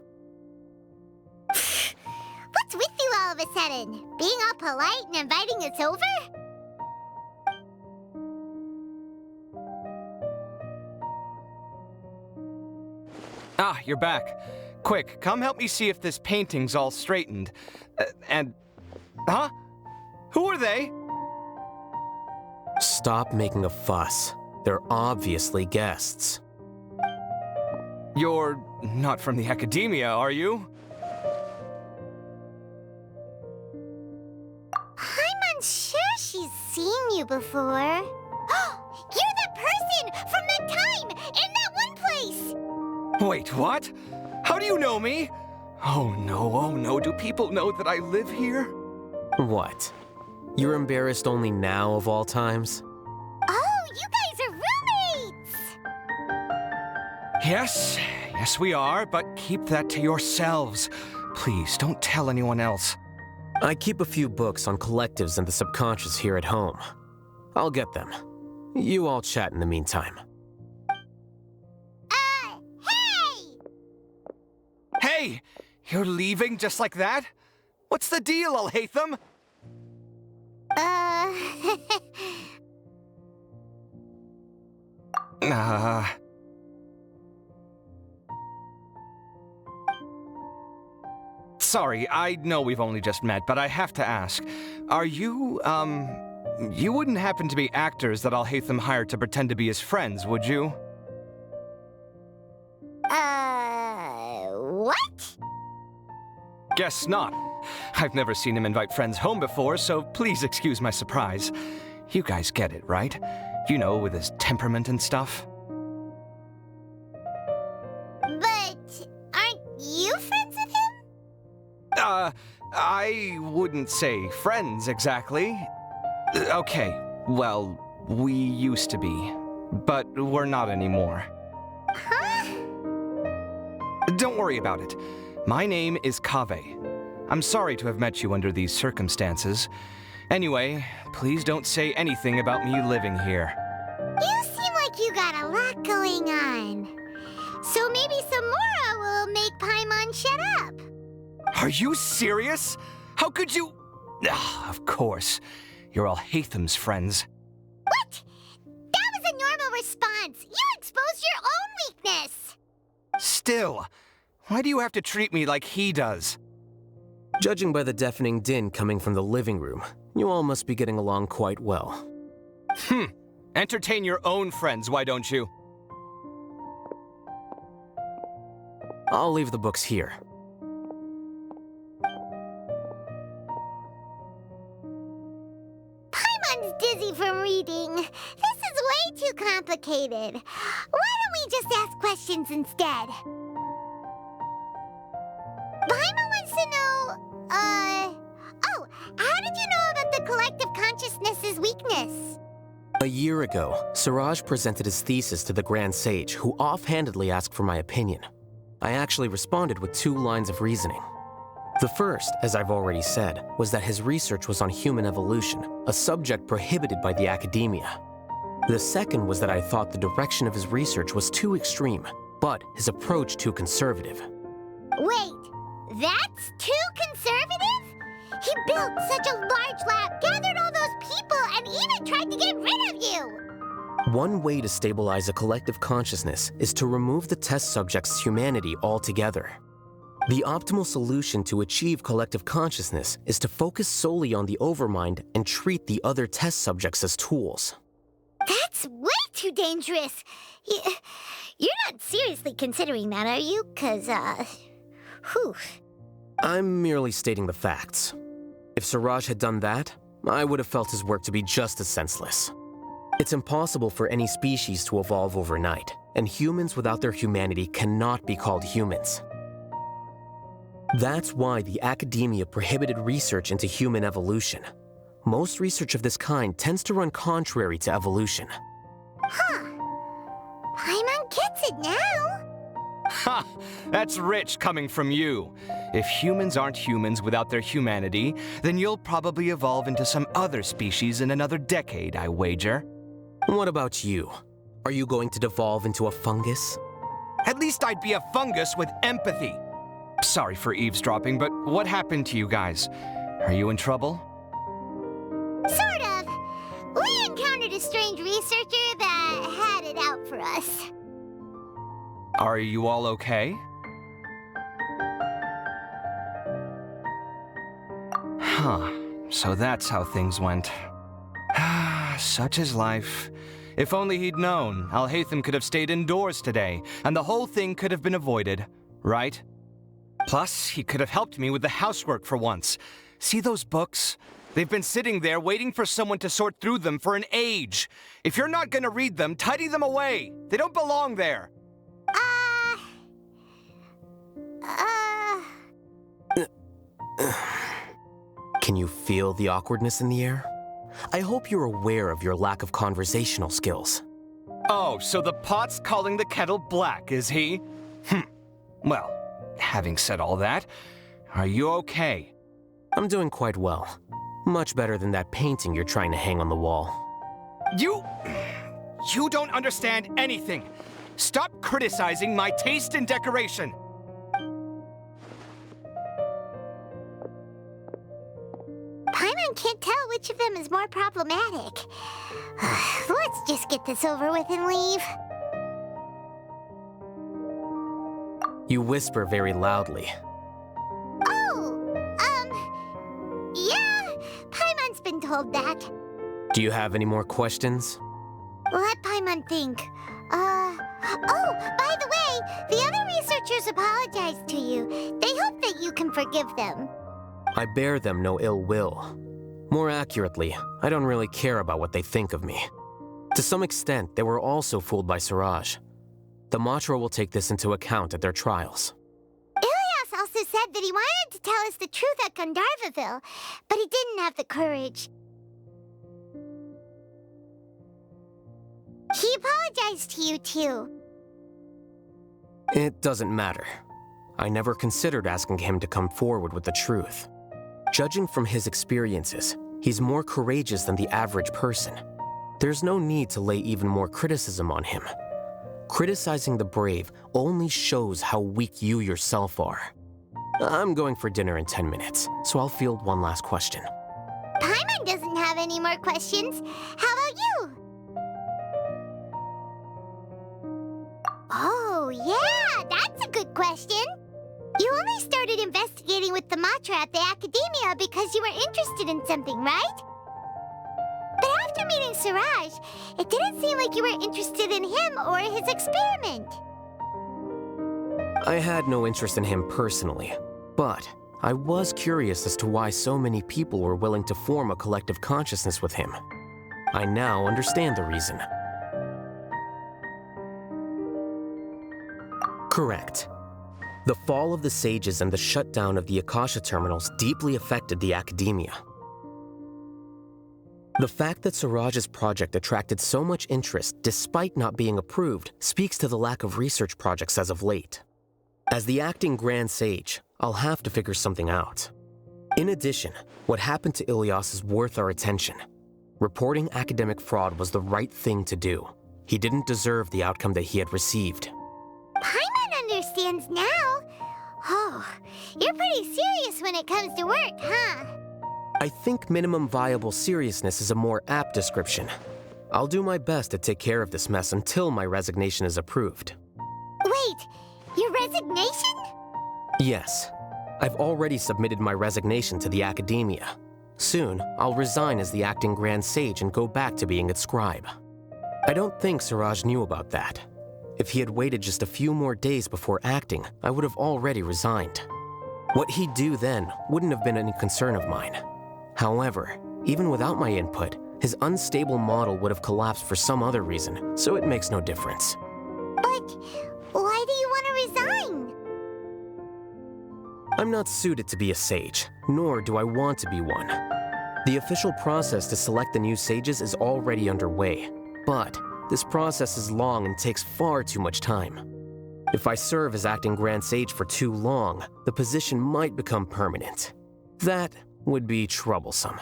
What's with you all of a sudden? Being all polite and inviting us over? Ah, you're back. Quick, come help me see if this painting's all straightened. Huh? Who are they? Stop making a fuss. They're obviously guests. You're not from the Academia, are you? I'm unsure she's seen you before. You're the person from that time in that one place! Wait, what? How do you know me? Oh no, do people know that I live here? What? You're embarrassed only now of all times? Oh, you guys are roommates! Yes, we are, but keep that to yourselves. Please, don't tell anyone else. I keep a few books on collectives and the subconscious here at home. I'll get them. You all chat in the meantime. Hey! You're leaving just like that? What's the deal, Alhatem? Sorry, I know we've only just met, but I have to ask. Are you, you wouldn't happen to be actors that Alhatem hired to pretend to be his friends, would you? What? Guess not. I've never seen him invite friends home before, so please excuse my surprise. You guys get it, right? You know, with his temperament and stuff. But aren't you friends with him? I wouldn't say friends exactly. Okay, well, we used to be, but we're not anymore. Huh? Don't worry about it. My name is Kaveh. I'm sorry to have met you under these circumstances. Anyway, please don't say anything about me living here. You seem like you got a lot going on. So maybe Samora will make Paimon shut up. Are you serious? How could you? Of course. You're Alhathem's friends. What? That was a normal response. You exposed your own weakness. Still, why do you have to treat me like he does? Judging by the deafening din coming from the living room, you all must be getting along quite well. Entertain your own friends, why don't you? I'll leave the books here. Paimon's dizzy from reading. This is way too complicated. Why don't we just ask questions instead? Paimon wants to know, how did you know about the collective consciousness's weakness? A year ago, Siraj presented his thesis to the Grand Sage, who offhandedly asked for my opinion. I actually responded with 2 lines of reasoning. The first, as I've already said, was that his research was on human evolution, a subject prohibited by the Academia. The second was that I thought the direction of his research was too extreme, but his approach too conservative. Wait, that's too conservative? He built such a large lab, gathered all those people, and even tried to get rid of you! One way to stabilize a collective consciousness is to remove the test subject's humanity altogether. The optimal solution to achieve collective consciousness is to focus solely on the overmind and treat the other test subjects as tools. That's way too dangerous! You're not seriously considering that, are you? 'Cause, whew. I'm merely stating the facts. If Siraj had done that, I would have felt his work to be just as senseless. It's impossible for any species to evolve overnight, and humans without their humanity cannot be called humans. That's why the Academia prohibited research into human evolution. Most research of this kind tends to run contrary to evolution. Huh. Paimon gets it now. Ha! That's rich coming from you. If humans aren't humans without their humanity, then you'll probably evolve into some other species in another decade, I wager. What about you? Are you going to devolve into a fungus? At least I'd be a fungus with empathy. Sorry for eavesdropping, but what happened to you guys? Are you in trouble? Sort of. We encountered a strange researcher that had it out for us. Are you all okay? Huh. So that's how things went. Such is life. If only he'd known, Alhatem could have stayed indoors today, and the whole thing could have been avoided, right? Plus, he could have helped me with the housework for once. See those books? They've been sitting there waiting for someone to sort through them for an age. If you're not gonna read them, tidy them away. They don't belong there. Can you feel the awkwardness in the air? I hope you're aware of your lack of conversational skills. Oh, so the pot's calling the kettle black, is he? Well, having said all that, are you okay? I'm doing quite well. Much better than that painting you're trying to hang on the wall. You don't understand anything. Stop criticizing my taste in decoration. Paimon can't tell which of them is more problematic. Let's just get this over with and leave. You whisper very loudly. Yeah, Paimon's been told that. Do you have any more questions? Let Paimon think. Oh, by the way, the other researchers apologized to you. They hope that you can forgive them. I bear them no ill will. More accurately, I don't really care about what they think of me. To some extent, they were also fooled by Siraj. The Matra will take this into account at their trials. Ilias also said that he wanted to tell us the truth at Gandharvaville, but he didn't have the courage. He apologized to you, too. It doesn't matter. I never considered asking him to come forward with the truth. Judging from his experiences, he's more courageous than the average person. There's no need to lay even more criticism on him. Criticizing the brave only shows how weak you yourself are. I'm going for dinner in 10 minutes, so I'll field one last question. Paimon doesn't have any more questions. How about you? Oh, yeah, that's a good question. You only started investigating with the Matra at the Academia because you were interested in something, right? But after meeting Siraj, it didn't seem like you were interested in him or his experiment. I had no interest in him personally, but I was curious as to why so many people were willing to form a collective consciousness with him. I now understand the reason. Correct. The fall of the sages and the shutdown of the Akasha terminals deeply affected the Academia. The fact that Siraj's project attracted so much interest despite not being approved speaks to the lack of research projects as of late. As the acting Grand Sage, I'll have to figure something out. In addition, what happened to Ilias is worth our attention. Reporting academic fraud was the right thing to do. He didn't deserve the outcome that he had received. Paimon understands now. Oh, you're pretty serious when it comes to work, huh? I think minimum viable seriousness is a more apt description. I'll do my best to take care of this mess until my resignation is approved. Wait, your resignation? Yes. I've already submitted my resignation to the Academia. Soon, I'll resign as the acting Grand Sage and go back to being its scribe. I don't think Siraj knew about that. If he had waited just a few more days before acting, I would have already resigned. What he'd do then wouldn't have been any concern of mine. However, even without my input, his unstable model would have collapsed for some other reason, so it makes no difference. But why do you want to resign? I'm not suited to be a sage, nor do I want to be one. The official process to select the new sages is already underway, but this process is long and takes far too much time. If I serve as acting Grand Sage for too long, the position might become permanent. That would be troublesome.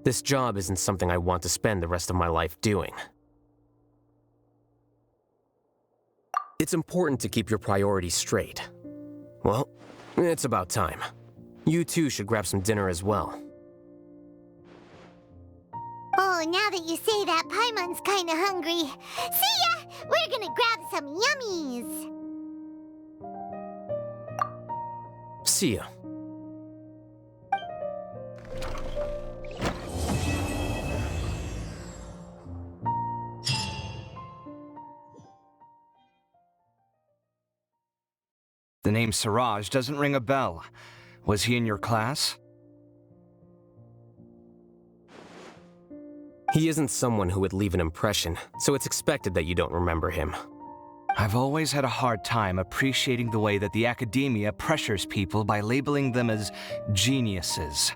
This job isn't something I want to spend the rest of my life doing. It's important to keep your priorities straight. Well, it's about time. You two should grab some dinner as well. Oh, now that you say that, Paimon's kinda hungry. See ya! We're gonna grab some yummies! See ya. The name Siraj doesn't ring a bell. Was he in your class? He isn't someone who would leave an impression, so it's expected that you don't remember him. I've always had a hard time appreciating the way that the academia pressures people by labeling them as geniuses.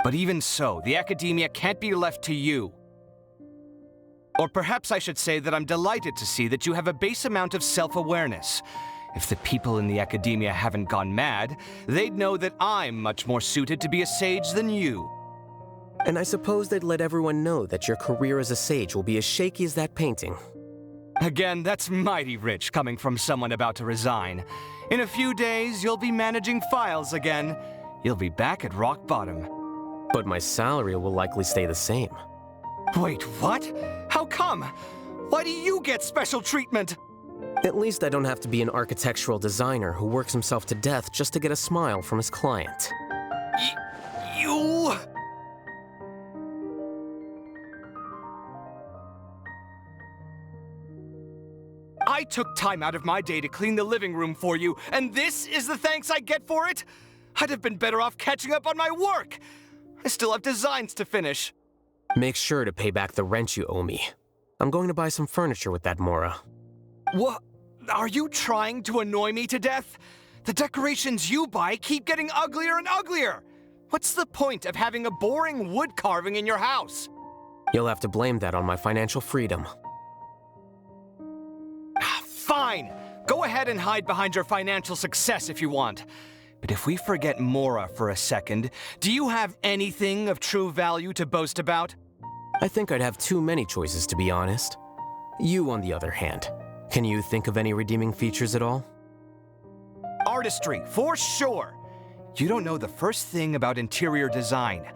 But even so, the academia can't be left to you. Or perhaps I should say that I'm delighted to see that you have a base amount of self-awareness. If the people in the academia haven't gone mad, they'd know that I'm much more suited to be a sage than you. And I suppose they'd let everyone know that your career as a sage will be as shaky as that painting. Again, that's mighty rich coming from someone about to resign. In a few days, you'll be managing files again. You'll be back at rock bottom. But my salary will likely stay the same. Wait, what? How come? Why do you get special treatment? At least I don't have to be an architectural designer who works himself to death just to get a smile from his client. You... I took time out of my day to clean the living room for you, and this is the thanks I get for it? I'd have been better off catching up on my work. I still have designs to finish. Make sure to pay back the rent you owe me. I'm going to buy some furniture with that Mora. What? Are you trying to annoy me to death? The decorations you buy keep getting uglier and uglier. What's the point of having a boring wood carving in your house? You'll have to blame that on my financial freedom. Fine! Go ahead and hide behind your financial success if you want. But if we forget Mora for a second, do you have anything of true value to boast about? I think I'd have too many choices, to be honest. You, on the other hand, can you think of any redeeming features at all? Artistry, for sure! You don't know the first thing about interior design.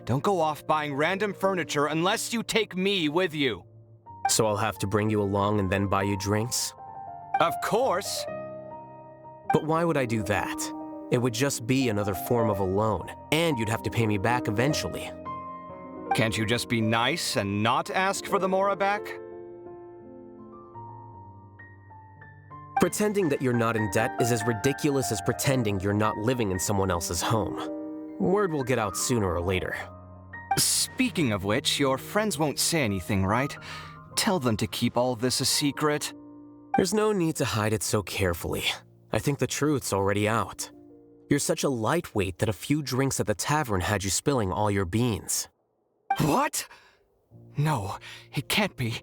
Don't go off buying random furniture unless you take me with you. So I'll have to bring you along and then buy you drinks? Of course! But why would I do that? It would just be another form of a loan, and you'd have to pay me back eventually. Can't you just be nice and not ask for the Mora back? Pretending that you're not in debt is as ridiculous as pretending you're not living in someone else's home. Word will get out sooner or later. Speaking of which, your friends won't say anything, right? Tell them to keep all this a secret. There's no need to hide it so carefully. I think the truth's already out. You're such a lightweight that a few drinks at the tavern had you spilling all your beans. What? No, it can't be.